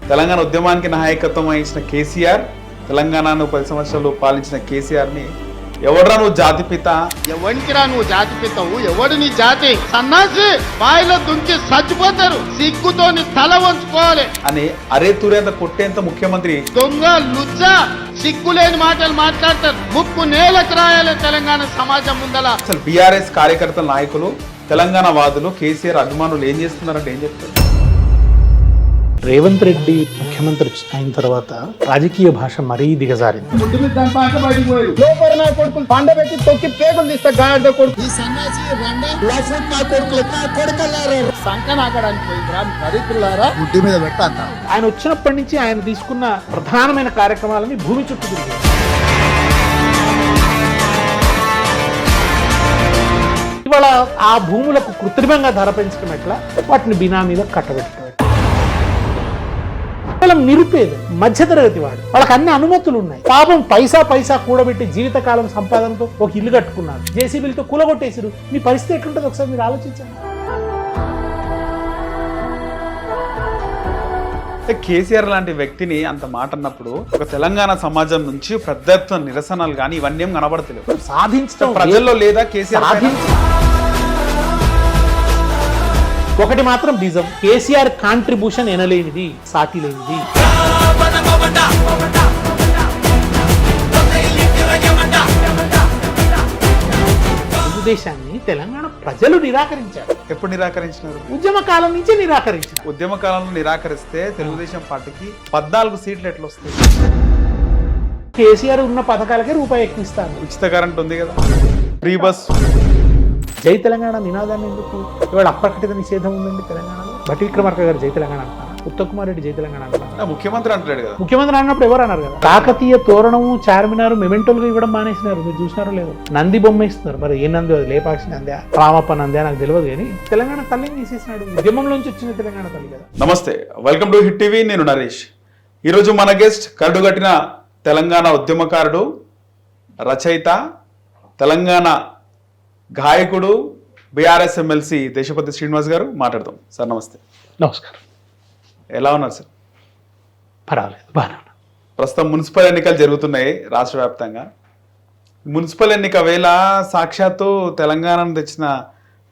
తెలంగాణ ఉద్యమానికి నాయకత్వం వహించిన కేసీఆర్, తెలంగాణను 10 సంవత్సరాలు పాలించిన కేసీఆర్ని ఎవడ్రా నువ్వు జాతిపిత, ఎవరికిరా నువ్వు జాతి పితావు, ఎవడు నీ జాతి సన్నాసి, బాయిలో దుంకి చచ్చిపోతారు, సిగ్గుతోని తల వంచుకోవాలి అని అరే తురేంత కొట్టేంత ముఖ్యమంత్రి. దొంగ లుచ్చ సిగ్గులేని మాటలు మాట్లాడతారు. ముక్కు నేలకు రాయాలి తెలంగాణ సమాజం ముందల. అసలు బీఆర్ఎస్ కార్యకర్తల నాయకులు, తెలంగాణ వాదులు, కేసీఆర్ అభిమానులు ఏం చేస్తున్నారంటే ఏం చెప్తారు? రేవంత్ రెడ్డి ముఖ్యమంత్రి అయిన తర్వాత రాజకీయ భాష మరీ దిగజారింది. పండబెట్టి తొక్కి పేగులు తీస్తా గాడిద కొడుకు సంక నాకడానికి పోయిందిరా దరిద్రులారా. గుడ్డి మీద పెట్ట ఆయన వచ్చినప్పటి నుంచి ఆయన తీసుకున్న ప్రధానమైన కార్యక్రమాలని భూమి చుట్టూ తిరిగారు. ఇవాళ ఆ భూములకు కృత్రిమంగా ధర పెంచడం ఎట్లా, వాటిని బినామీద కట్టబెట్టడం, కేవలం నిరుపేద మధ్యతరగతి వాడు, వాళ్ళకి అన్ని అనుమతులు ఉన్నాయి. పాపం పైసా కూడబెట్టి జీవితకాలం సంపాదనతో ఒక ఇల్లు కట్టుకున్నారు, జేసీబీలతో కూలగొట్టేసారు. మీ పరిస్థితి ఎట్లుంటుంది ఒకసారి మీరు ఆలోచించండి. కేసీఆర్ లాంటి వ్యక్తిని అంత మాట అన్నప్పుడు ఒక తెలంగాణ సమాజం నుంచి పెద్ద ఎత్తున నిరసనలు కానీ ఇవన్నీ ఏం కనబడతలేవు. సాధించడం ప్రజల్లో లేదా కేసీఆర్ పైన? ఒకటి మాత్రం నిజం, కేసీఆర్ కాంట్రిబ్యూషన్ ఎనలేనిది, సాటి లేనిది. తెలుగుదేశాన్ని తెలంగాణ ప్రజలు నిరాకరించారు. ఎప్పుడు నిరాకరించినారు? ఉద్యమ కాలం నుంచే నిరాకరించారు. ఉద్యమ కాలంలో నిరాకరిస్తే తెలుగుదేశం పార్టీకి 14 సీట్లు ఎట్లా వస్తాయి? కేసీఆర్ ఉన్న పథకాలకే రూపాయి ఎక్కిస్తారు. ఉచిత కరెంట్ ఉంది కదా, ఫ్రీ బస్. జై తెలంగాణ నినాదాన్ని ఎందుకు ఇవాళ అప్రకటిత నిషేధం ఉందండి తెలంగాణలో? భట్టి విక్రమార్క గారు జై తెలంగాణ అంటున్నారు, ఉత్తమ్ కుమార్ రెడ్డి జై తెలంగాణ అంటున్నారు, ముఖ్యమంత్రి అంటాడు కదా. ముఖ్యమంత్రి అన్నప్పుడు ఎవరు అన్నారు కదా? కాకతీయ తోరణము, చార్మినార్ మెమెంటోలుగా ఇవ్వడం మానేసినారు. మీరు చూసినారో లేదో? నంది బొమ్మ ఇస్తున్నారు. మరి ఏ నంది? అది లేపాక్షి నందా, రామప్ప నందా నాకు తెలియదు, కానీ తెలంగాణ తల్లిని తీసేసినాడు. ఉద్యమంలోంచి వచ్చిన తెలంగాణ తల్లి కదా. నమస్తే, వెల్కమ్ టు హిట్ టీవీ. నేను నరేష్. ఈరోజు మన గెస్ట్ కరడుగట్టిన తెలంగాణ ఉద్యమకారుడు, రచయిత, తెలంగాణ గాయకుడు, బీఆర్ఎస్ ఎమ్మెల్సీ దేశపతి శ్రీనివాస్ గారు మాట్లాడదాం. సార్ నమస్తే. నమస్కారం. ఎలా ఉన్నారు సార్? పర్వాలేదు, బాగా. ప్రస్తుతం మున్సిపల్ ఎన్నికలు జరుగుతున్నాయి రాష్ట్ర వ్యాప్తంగా. మున్సిపల్ ఎన్నిక వేళ సాక్షాత్తు తెలంగాణను తెచ్చిన,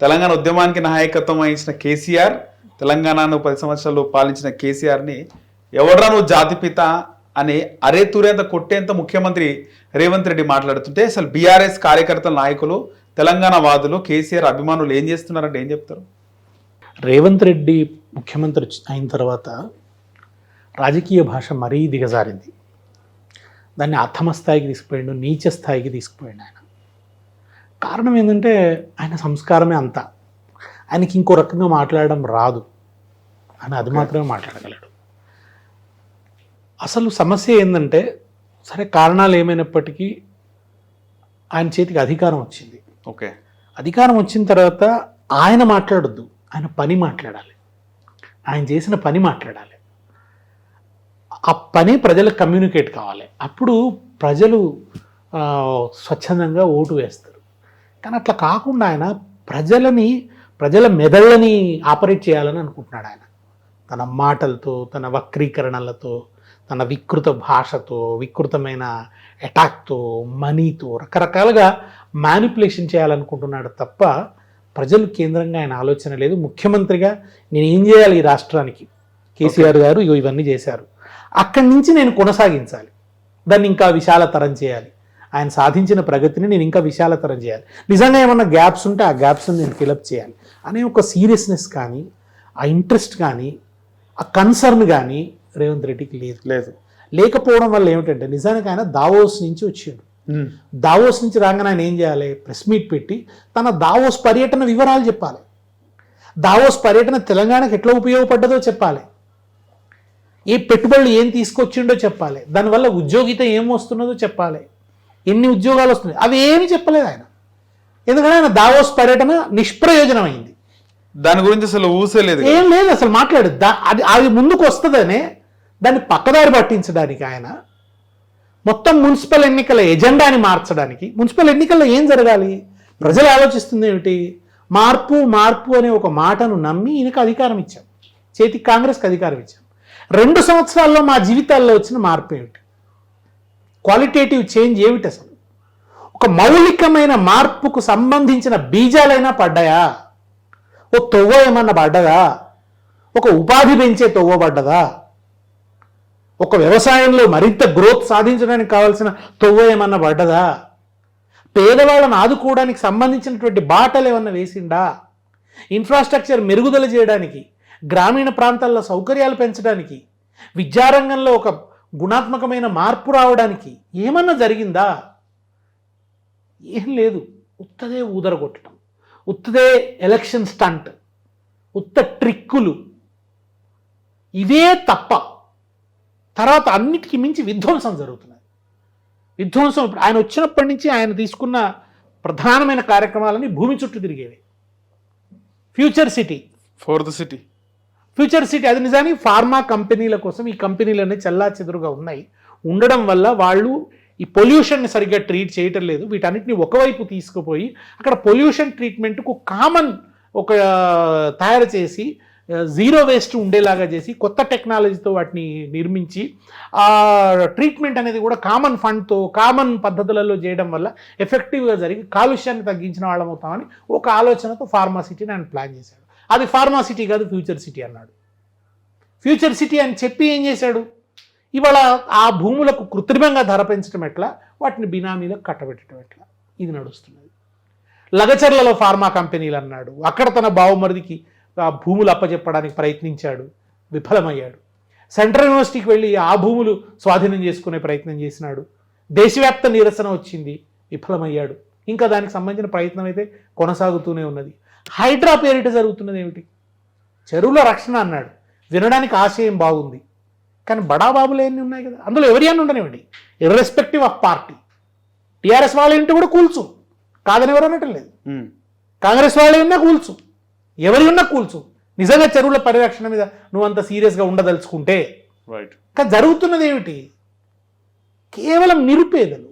తెలంగాణ ఉద్యమానికి నాయకత్వం వహించిన కేసీఆర్, తెలంగాణను 10 సంవత్సరాలు పాలించిన కేసీఆర్ని ఎవడ్రా నువ్వు జాతిపిత అని అరే తురేంత కొట్టేంత ముఖ్యమంత్రి రేవంత్ రెడ్డి మాట్లాడుతుంటే అసలు బీఆర్ఎస్ కార్యకర్తల నాయకులు, తెలంగాణ వాదులు, కేసీఆర్ అభిమానులు ఏం చేస్తున్నారంటే ఏం చెప్తారు? రేవంత్ రెడ్డి ముఖ్యమంత్రి అయిన తర్వాత రాజకీయ భాష మరీ దిగజారింది. దాన్ని అధమ స్థాయికి తీసుకుపోయాడు, నీచ స్థాయికి తీసుకుపోయాడు ఆయన. కారణం ఏంటంటే ఆయన సంస్కారమే అంతా. ఆయనకి ఇంకో రకంగా మాట్లాడడం రాదు, ఆయన అది మాత్రమే మాట్లాడగలడు. అసలు సమస్య ఏంటంటే, సరే కారణాలు ఏమైనప్పటికీ ఆయన చేతికి అధికారం వచ్చింది. ఓకే, అధికారం వచ్చిన తర్వాత ఆయన మాట్లాడొద్దు, ఆయన పని మాట్లాడాలి, ఆయన చేసిన పని మాట్లాడాలి. ఆ పని ప్రజలకు కమ్యూనికేట్ కావాలి. అప్పుడు ప్రజలు స్వచ్ఛందంగా ఓటు వేస్తారు. కానీ అట్లా కాకుండా ఆయన ప్రజల మెదళ్ళని ఆపరేట్ చేయాలని అనుకుంటున్నాడు. ఆయన తన మాటలతో, తన వక్రీకరణలతో, తన వికృత భాషతో, వికృతమైన అటాక్తో, మనీతో రకరకాలుగా మ్యానిపులేషన్ చేయాలనుకుంటున్నాడు తప్ప ప్రజలు కేంద్రంగా ఆయన ఆలోచన లేదు. ముఖ్యమంత్రిగా నేను ఏం చేయాలి ఈ రాష్ట్రానికి, కేసీఆర్ గారు ఇవన్నీ చేశారు, అక్కడి నుంచి నేను కొనసాగించాలి, దాన్ని ఇంకా విశాలతరం చేయాలి, ఆయన సాధించిన ప్రగతిని నేను ఇంకా విశాలతరం చేయాలి, నిజంగా ఏమన్నా గ్యాప్స్ ఉంటే ఆ గ్యాప్స్ని నేను ఫిలప్ చేయాలి అనే ఒక సీరియస్నెస్ కానీ, ఆ ఇంట్రెస్ట్ కానీ, ఆ కన్సర్న్ కానీ రేవంత్ రెడ్డికి లేదు. లేకపోవడం వల్ల ఏమిటంటే, నిజానికి ఆయన దావోస్ నుంచి వచ్చాడు. దావోస్ నుంచి రాగానే ఆయన ఏం చేయాలి? ప్రెస్ మీట్ పెట్టి తన దావోస్ పర్యటన వివరాలు చెప్పాలి. దావోస్ పర్యటన తెలంగాణకు ఎట్లా ఉపయోగపడ్డదో చెప్పాలి, ఏ పెట్టుబడులు ఏం తీసుకొచ్చిండో చెప్పాలి, దానివల్ల ఉద్యోగిత ఏం వస్తున్నదో చెప్పాలి, ఎన్ని ఉద్యోగాలు వస్తున్నాయి, అవి ఏమి చెప్పలేదు ఆయన. ఎందుకంటే ఆయన దావోస్ పర్యటన నిష్ప్రయోజనమైంది. దాని గురించి అసలు ఊసేలేదు, ఏం లేదు అసలు మాట్లాడు. అది ముందుకు వస్తుందనే దాన్ని పక్కదారి పట్టించడానికి ఆయన మొత్తం మున్సిపల్ ఎన్నికల ఎజెండాని మార్చడానికి. మున్సిపల్ ఎన్నికల్లో ఏం జరగాలి? ప్రజలు ఆలోచిస్తుంది ఏమిటి? మార్పు అనే ఒక మాటను నమ్మి ఈయనకు అధికారం ఇచ్చాం, చేతికి కాంగ్రెస్కి అధికారం ఇచ్చాం. 2 సంవత్సరాల్లో మా జీవితాల్లో వచ్చిన మార్పు ఏమిటి? క్వాలిటేటివ్ చేంజ్ ఏమిటి అసలు? ఒక మౌలికమైన మార్పుకు సంబంధించిన బీజాలైనా పడ్డాయా? ఓ తొవ్వ ఏమన్నా పడ్డదా? ఒక ఉపాధి పెంచే తొవ్వ పడ్డదా? ఒక వ్యవసాయంలో మరింత గ్రోత్ సాధించడానికి కావాల్సిన తొవ్వ ఏమన్నా పడ్డదా? పేదవాళ్ళను ఆదుకోవడానికి సంబంధించినటువంటి బాటలు ఏమన్నా వేసిండా? ఇన్ఫ్రాస్ట్రక్చర్ మెరుగుదల చేయడానికి, గ్రామీణ ప్రాంతాల్లో సౌకర్యాలు పెంచడానికి, విద్యారంగంలో ఒక గుణాత్మకమైన మార్పు రావడానికి ఏమన్నా జరిగిందా? ఏం లేదు. ఉత్తదే ఊదరగొట్టడం, ఉత్తదే ఎలక్షన్ స్టంట్, ఉత్త ట్రిక్కులు, ఇవే తప్ప తర్వాత అన్నిటికీ మించి విధ్వంసం జరుగుతున్నది. విధ్వంసం ఇప్పుడు ఆయన వచ్చినప్పటి నుంచి ఆయన తీసుకున్న ప్రధానమైన కార్యక్రమాలని భూమి చుట్టూ తిరిగేవి. Future city, 4th city, future city అది నిజానికి ఫార్మా కంపెనీల కోసం ఈ కంపెనీలన్నీ చెల్లాచెదురుగా ఉన్నాయి. ఉండడం వల్ల వాళ్ళు ఈ పొల్యూషన్ని సరిగ్గా ట్రీట్ చేయటం లేదు. వీటన్నిటిని ఒకవైపు తీసుకుపోయి అక్కడ పొల్యూషన్ ట్రీట్మెంట్కు కామన్ ఒక తయారు చేసి జీరో వేస్ట్ ఉండేలాగా చేసి కొత్త టెక్నాలజీతో వాటిని నిర్మించి ఆ ట్రీట్మెంట్ అనేది కూడా కామన్ ఫండ్తో కామన్ పద్ధతులలో చేయడం వల్ల ఎఫెక్టివ్గా జరిగి కాలుష్యాన్ని తగ్గించిన వాళ్ళం అవుతామని ఒక ఆలోచనతో ఫార్మా సిటీని ఆయన ప్లాన్ చేశాడు. అది ఫార్మా సిటీ కాదు, ఫ్యూచర్ సిటీ అన్నాడు. ఫ్యూచర్ సిటీ అని చెప్పి ఏం చేశాడు? ఇవాళ ఆ భూములకు కృత్రిమంగా ధర పెంచడం ఎట్లా, వాటిని బినామీలకు కట్టబెట్టడం ఎట్లా, ఇది నడుస్తున్నది. లగచర్లలో ఫార్మా కంపెనీలు అన్నాడు. అక్కడ తన బావమరిదికి ఆ భూములు అప్పచెప్పడానికి ప్రయత్నించాడు, విఫలమయ్యాడు. సెంట్రల్ యూనివర్సిటీకి వెళ్ళి ఆ భూములు స్వాధీనం చేసుకునే ప్రయత్నం చేసినాడు. దేశవ్యాప్త నిరసన వచ్చింది, విఫలమయ్యాడు. ఇంకా దానికి సంబంధించిన ప్రయత్నం అయితే కొనసాగుతూనే ఉన్నది. హైడ్రా పేరిట జరుగుతున్నది ఏమిటి? చెరువుల రక్షణ అన్నాడు. వినడానికి ఆశయం బాగుంది, కానీ బడాబాబులు ఎన్ని ఉన్నాయి కదా, అందులో ఎవరి అన్న ఉండనివ్వండి, ఇర్రెస్పెక్టివ్ ఆఫ్ పార్టీ. టీఆర్ఎస్ వాళ్ళ ఇంటి కూడా కూల్చు, కాదని ఎవరు అనటం లేదు. కాంగ్రెస్ వాళ్ళ ఉన్నా కూల్చు, ఎవరి ఉన్నా కూల్చు. నిజంగా చెరువుల పరిరక్షణ మీద నువ్వు అంత సీరియస్గా ఉండదలుచుకుంటే. కానీ జరుగుతున్నది ఏమిటి? కేవలం నిరుపేదలు,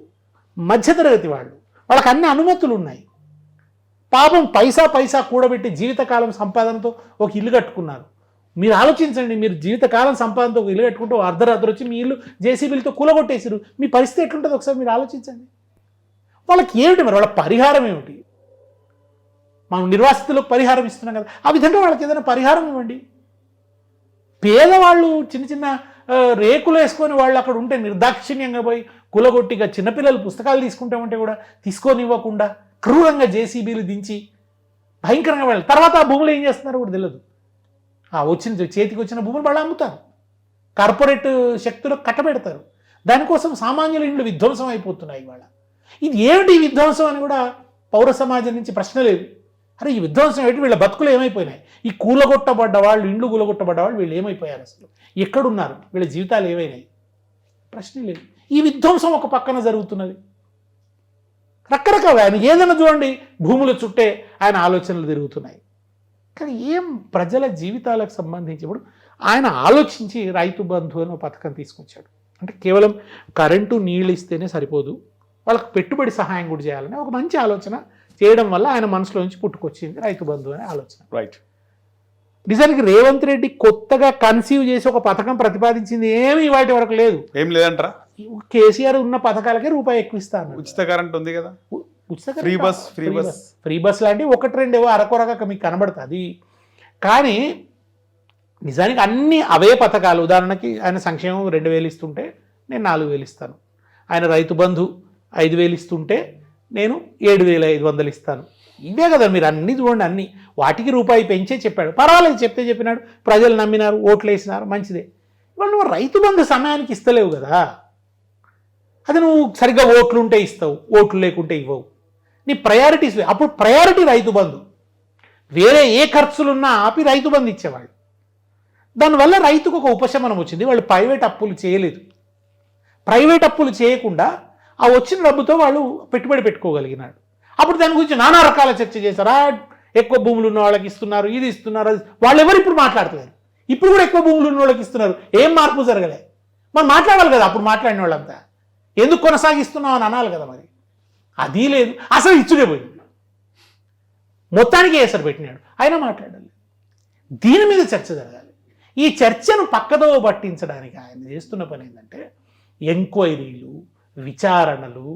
మధ్యతరగతి వాళ్ళు, వాళ్ళకి అన్ని అనుమతులు ఉన్నాయి. పాపం పైసా పైసా కూడబెట్టి జీవితకాలం సంపాదనతో ఒక ఇల్లు కట్టుకున్నారు. మీరు ఆలోచించండి, మీరు జీవితకాలం సంపాదనతో ఒక ఇల్లు కట్టుకుంటూ అర్ధరాత్రి వచ్చి మీ ఇల్లు జేసీబీలతో కూలగొట్టేసారు. మీ పరిస్థితి ఎట్లుంటుంది ఒకసారి మీరు ఆలోచించండి. వాళ్ళకి ఏమిటి మరి, వాళ్ళ పరిహారం ఏమిటి? మనం నిర్వాసితులకు పరిహారం ఇస్తున్నాం కదా, ఆ విధంగా వాళ్ళకి ఏదైనా పరిహారం ఇవ్వండి. పేదవాళ్ళు చిన్న చిన్న రేకులు వేసుకొని వాళ్ళు అక్కడ ఉంటే నిర్దాక్షిణ్యంగా పోయి కూలగొట్టిగా చిన్నపిల్లలు పుస్తకాలు తీసుకుంటామంటే కూడా తీసుకొనివ్వకుండా క్రూరంగా జేసీబీలు దించి భయంకరంగా వెళ్ళాలి. తర్వాత ఆ భూములు ఏం చేస్తున్నారో కూడా తెలియదు. ఆ చేతికి వచ్చిన భూములు వాళ్ళు అమ్ముతారు, కార్పొరేట్ శక్తులకు కట్టబెడతారు. దానికోసం సామాన్యుల ఇండ్లు విధ్వంసం అయిపోతున్నాయి ఇవాళ. ఇది ఏమిటి విధ్వంసం అని కూడా పౌర సమాజం నుంచి ప్రశ్న లేదు. అరే ఈ విధ్వంసం ఏంటి, వీళ్ళ బతుకులు ఏమైపోయినాయి? ఈ కూలగొట్టబడ్డ వాళ్ళు, ఇండ్లు కూలగొట్టబడ్డ వాళ్ళు వీళ్ళు ఏమైపోయారు, అసలు ఎక్కడున్నారు, వీళ్ళ జీవితాలు ఏమైనాయి? ప్రశ్న లేదు. ఈ విధ్వంసం ఒక పక్కన జరుగుతున్నది. రకరకాల ఆయన ఏదైనా చూడండి, భూముల చుట్టే ఆయన ఆలోచనలు తిరుగుతున్నాయి. కానీ ఏం ప్రజల జీవితాలకు సంబంధించి ఇప్పుడు ఆయన ఆలోచించి రైతు బంధు అనే పథకం తీసుకొచ్చాడు. అంటే కేవలం కరెంటు నీళ్ళు ఇస్తేనే సరిపోదు, వాళ్ళకి పెట్టుబడి సహాయం కూడా చేయాలని ఒక మంచి ఆలోచన చేయడం వల్ల ఆయన మనసులో నుంచి పుట్టుకొచ్చింది రైతు బంధు అనే ఆలోచన. రైట్. నిజానికి రేవంత్ రెడ్డి కొత్తగా కన్సీవ్ చేసి ఒక పథకం ప్రతిపాదించింది ఏమీ వాటి వరకు లేదు. ఏం లేదంటారా? కేసీఆర్ ఉన్న పథకాలకే రూపాయి ఎక్కువ ఇస్తాను. ఉచిత కరెంట్ ఉంది కదా, ఉచిత ఫ్రీ బస్ లాంటివి 1-2 అరకొరగా మీకు కనబడుతుంది. కానీ నిజానికి అన్ని అవే పథకాలు. ఉదాహరణకి ఆయన సంక్షేమం 2,000 ఇస్తుంటే నేను 4,000 ఇస్తాను. ఆయన రైతు బంధు 5,000 ఇస్తుంటే నేను 7,500 ఇస్తాను. ఇవే కదా, మీరు అన్ని చూడండి, అన్ని వాటికి రూపాయి పెంచే చెప్పాడు. పర్వాలేదు, చెప్పినాడు, ప్రజలు నమ్మినారు, ఓట్లు వేసినారు, మంచిదే. ఇవాళ నువ్వు రైతు బంధు సమయానికి ఇస్తలేవు కదా, అది నువ్వు సరిగ్గా ఓట్లు ఉంటే ఇస్తావు, ఓట్లు లేకుంటే ఇవ్వవు. నీ ప్రయారిటీస్, అప్పుడు ప్రయారిటీ రైతు బంధు. వేరే ఏ ఖర్చులున్నా ఆపి రైతు బంధు ఇచ్చేవాళ్ళు. దానివల్ల రైతుకు ఒక ఉపశమనం వచ్చింది. వాళ్ళు ప్రైవేట్ అప్పులు చేయలేదు. ప్రైవేట్ అప్పులు చేయకుండా ఆ వచ్చిన డబ్బుతో వాళ్ళు పెట్టుబడి పెట్టుకోగలిగినాడు. అప్పుడు దాని గురించి నానా రకాల చర్చ చేశారా, ఎక్కువ భూములు ఉన్న వాళ్ళకి ఇస్తున్నారు, ఇది ఇస్తున్నారు, వాళ్ళు ఎవరు ఇప్పుడు మాట్లాడలేదు. ఇప్పుడు కూడా ఎక్కువ భూములు ఉన్న వాళ్ళకి ఇస్తున్నారు, ఏం మార్పు జరగలే. మనం మాట్లాడాలి కదా, అప్పుడు మాట్లాడిన వాళ్ళంతా ఎందుకు కొనసాగిస్తున్నావు అని అనాలి కదా. మరి అది లేదు, అసలు ఇచ్చుడే పోయింది, మొత్తానికి ఏసరు పెట్టినాడు, అయినా మాట్లాడాలి. దీని మీద చర్చ జరగాలి. ఈ చర్చను పక్కదోవ పట్టించడానికి ఆయన చేస్తున్న పని ఏంటంటే ఎంక్వైరీలు, విచారణలు,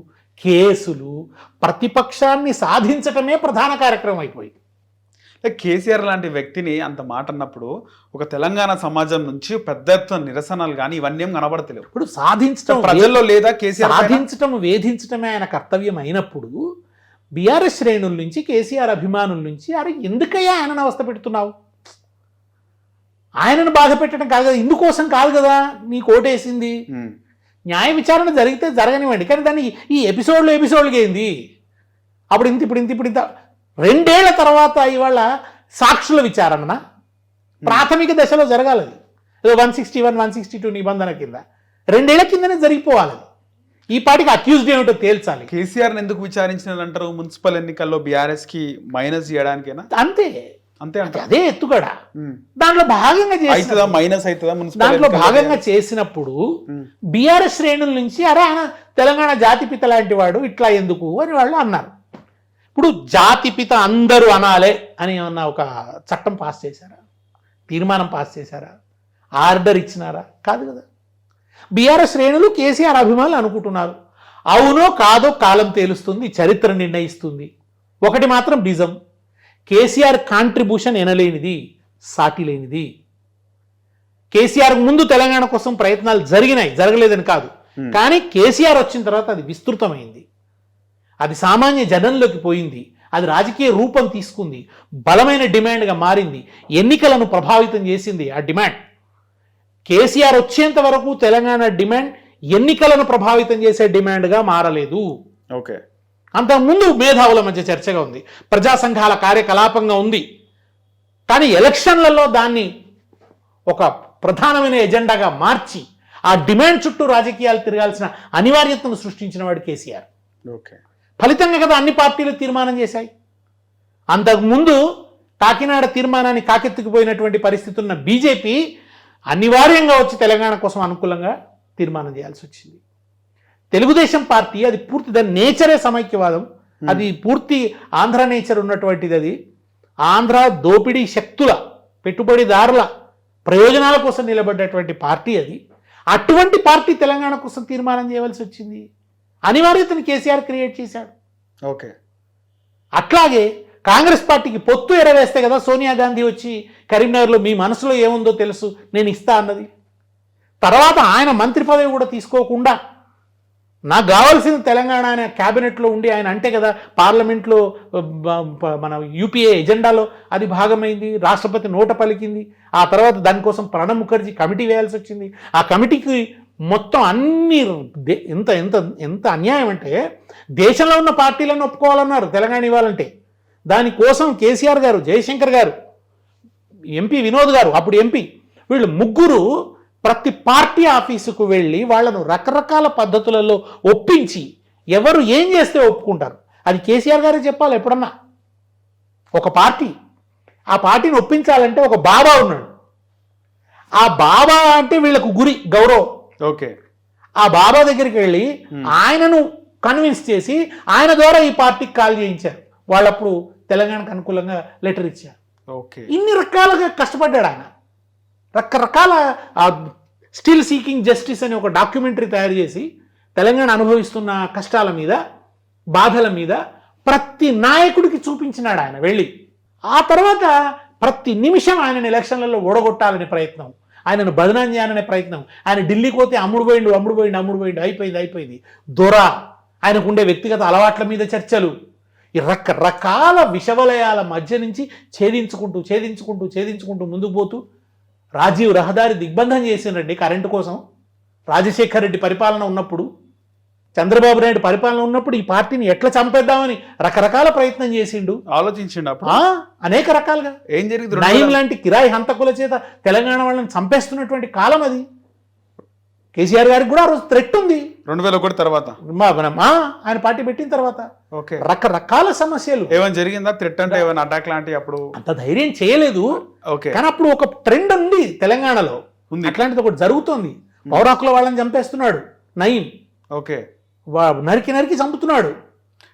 కేసులు, ప్రతిపక్షాన్ని సాధించటమే ప్రధాన కార్యక్రమం అయిపోయింది. కేసీఆర్ లాంటి వ్యక్తిని అంత మాట అన్నప్పుడు ఒక తెలంగాణ సమాజం నుంచి పెద్ద ఎత్తున నిరసనలు కానీ ఇవన్నీ ఏం కనబడతలేవు. ఇప్పుడు సాధించడం ప్రజల్లో లేదా కేసీఆర్ సాధించటం, వేధించటమే ఆయన కర్తవ్యం అయినప్పుడు బీఆర్ఎస్ శ్రేణుల నుంచి, కేసీఆర్ అభిమానుల నుంచి అరే ఎందుకయ్యా ఆయనను అవస్థ పెడుతున్నావు, ఆయనను బాధ పెట్టడం కాదు కదా, ఇందుకోసం కాదు కదా నీకు ఓటేసింది, న్యాయ విచారణ జరిగితే జరగనివ్వండి, కానీ దాన్ని ఈ ఎపిసోడ్కి ఏంది అప్పుడు ఇంత ఇప్పుడు ఇంత 2 ఏళ్ల తర్వాత ఇవాళ సాక్షుల విచారణ ప్రాథమిక దశలో జరగాలి. ఏదో 161, 162 నిబంధన కింద 2 ఏళ్ల కిందనే జరిగిపోవాలి. ఈ పాటికి అక్యూజ్డ్ ఏమిటో తేల్చాలి. కేసీఆర్ ఎందుకు విచారించినారంటారు? మున్సిపల్ ఎన్నికల్లో బీఆర్ఎస్ కి మైనస్ చేయడానికేనా? అంతే అంతే అంటే అదే ఎత్తుగడ. దాంట్లో భాగంగా దాంట్లో భాగంగా చేసినప్పుడు బీఆర్ఎస్ శ్రేణుల నుంచి అరే ఆయన తెలంగాణ జాతిపిత లాంటి వాడు ఇట్లా ఎందుకు అని వాళ్ళు అన్నారు. ఇప్పుడు జాతిపిత అందరూ అనాలే అని ఏమన్నా ఒక చట్టం పాస్ చేశారా, తీర్మానం పాస్ చేశారా, ఆర్డర్ ఇచ్చినారా? కాదు కదా. బీఆర్ఎస్ శ్రేణులు కేసీఆర్ అభిమానులు అనుకుంటున్నారు. అవునో కాదో కాలం తేలుస్తుంది, చరిత్ర నిర్ణయిస్తుంది. ఒకటి మాత్రం నిజం, కేసీఆర్ కాంట్రిబ్యూషన్ ఎనలేనిది, సాటి లేనిది. కేసీఆర్ ముందు తెలంగాణ కోసం ప్రయత్నాలు జరిగినాయి, జరగలేదని కాదు, కానీ కేసీఆర్ వచ్చిన తర్వాత అది విస్తృతమైంది, అది సామాన్య జనంలోకి పోయింది, అది రాజకీయ రూపం తీసుకుంది, బలమైన డిమాండ్గా మారింది, ఎన్నికలను ప్రభావితం చేసింది. ఆ డిమాండ్ కేసీఆర్ వచ్చేంత వరకు తెలంగాణ డిమాండ్ ఎన్నికలను ప్రభావితం చేసే డిమాండ్గా మారలేదు. ఓకే, అంతకుముందు మేధావుల మధ్య చర్చగా ఉంది, ప్రజా సంఘాల కార్యకలాపంగా ఉంది, కానీ ఎలక్షన్లలో దాన్ని ఒక ప్రధానమైన ఎజెండాగా మార్చి ఆ డిమాండ్ చుట్టూ రాజకీయాలు తిరగాల్సిన అనివార్యతను సృష్టించిన వాడు కేసీఆర్. ఓకే, ఫలితంగా కదా అన్ని పార్టీలు తీర్మానం చేశాయి. అంతకుముందు కాకినాడ తీర్మానాన్ని కాకెత్తుకుపోయినటువంటి పరిస్థితి ఉన్న బీజేపీ అనివార్యంగా వచ్చి తెలంగాణ కోసం అనుకూలంగా తీర్మానం చేయాల్సి వచ్చింది. తెలుగుదేశం పార్టీ అది పూర్తి, దాని నేచరే సమైక్యవాదం, అది పూర్తి ఆంధ్ర నేచర్ ఉన్నటువంటిది. అది ఆంధ్ర దోపిడీ శక్తుల, పెట్టుబడిదారుల ప్రయోజనాల కోసం నిలబడ్డటువంటి పార్టీ. అది అటువంటి పార్టీ తెలంగాణ కోసం తీర్మానం చేయవలసి వచ్చింది. అనివార్యతను కేసీఆర్ క్రియేట్ చేశాడు. ఓకే, అట్లాగే కాంగ్రెస్ పార్టీకి పొత్తు ఎరవేస్తే కదా సోనియా గాంధీ వచ్చి కరీంనగర్లో మీ మనసులో ఏముందో తెలుసు నేను ఇస్తా అన్నది. తర్వాత ఆయన మంత్రి పదవి కూడా తీసుకోకుండా నాకు కావాల్సిన తెలంగాణ అనే క్యాబినెట్లో ఉండి ఆయన అంటే కదా పార్లమెంట్లో మన యూపీఏ ఎజెండాలో అది భాగమైంది, రాష్ట్రపతి నోట పలికింది. ఆ తర్వాత దానికోసం ప్రణబ్ ముఖర్జీ కమిటీ వేయాల్సి వచ్చింది. ఆ కమిటీకి మొత్తం అన్ని ఎంత ఎంత ఎంత అన్యాయం అంటే దేశంలో ఉన్న పార్టీలను ఒప్పుకోవాలన్నారు తెలంగాణ ఇవ్వాలంటే. దానికోసం కేసీఆర్ గారు, జయశంకర్ గారు, ఎంపీ వినోద్ గారు అప్పుడు ఎంపీ, వీళ్ళు ముగ్గురు ప్రతి పార్టీ ఆఫీసుకు వెళ్ళి వాళ్ళను రకరకాల పద్ధతులలో ఒప్పించి ఎవరు ఏం చేస్తే ఒప్పుకుంటారు అది కేసీఆర్ గారే చెప్పాలి. ఎప్పుడన్నా ఒక పార్టీ, ఆ పార్టీని ఒప్పించాలంటే ఒక బాబా ఉన్నాడు. ఆ బాబా అంటే వీళ్ళకు గురి, గౌరవం. ఓకే, ఆ బాబా దగ్గరికి వెళ్ళి ఆయనను కన్విన్స్ చేసి ఆయన ద్వారా ఈ పార్టీకి కాల్ చేయించారు. వాళ్ళప్పుడు తెలంగాణకు అనుకూలంగా లెటర్ ఇచ్చారు. ఓకే, ఇన్ని రకాలుగా కష్టపడ్డాడు ఆయన. రకరకాల స్టిల్ సీకింగ్ జస్టిస్ అని ఒక డాక్యుమెంటరీ తయారు చేసి తెలంగాణ అనుభవిస్తున్న కష్టాల మీద, బాధల మీద ప్రతి నాయకుడికి చూపించినాడు ఆయన వెళ్ళి. ఆ తర్వాత ప్రతి నిమిషం ఆయనను ఎలక్షన్లలో ఓడగొట్టాలనే ప్రయత్నం, ఆయనను బదనాం చేయాలనే ప్రయత్నం. ఆయన ఢిల్లీకి పోతే అమ్ముడు పోయిండు, అయిపోయింది. దొర, ఆయనకు ఉండే వ్యక్తిగత అలవాట్ల మీద చర్చలు, ఈ రకరకాల విషవలయాల మధ్య నుంచి ఛేదించుకుంటూ ముందుకు పోతూ రాజీవ్ రహదారి దిగ్బంధం చేసిండ్రండి కరెంటు కోసం. రాజశేఖర్ రెడ్డి పరిపాలన ఉన్నప్పుడు, చంద్రబాబు నాయుడు పరిపాలన ఉన్నప్పుడు ఈ పార్టీని ఎట్లా చంపేద్దామని రకరకాల ప్రయత్నం చేసిండు, ఆలోచించిండు. అనేక రకాలుగా ఏం జరిగింది? నయీం లాంటి కిరాయి హంతకుల చేత తెలంగాణ వాళ్ళని చంపేస్తున్నటువంటి కాలం అది. కేసీఆర్ గారికి కూడా ఆ రోజు థ్రెట్ ఉంది 2001 తర్వాత ఆయన పార్టీ పెట్టిన తర్వాత. ఓకే, రకరకాల సమస్యలు. ఏమైనా జరిగిందా థ్రెట్ అంటే? ఏమైనా అటాక్ లాంటి? అప్పుడు అంత ధైర్యం చేయలేదు. ఓకే, కానీ అప్పుడు ఒక ట్రెండ్ ఉంది తెలంగాణలో, అట్లాంటిది ఒకటి జరుగుతోంది. పౌరాకుల వాళ్ళని చంపేస్తున్నాడు నయీం. ఓకే, నరికి చంపుతున్నాడు.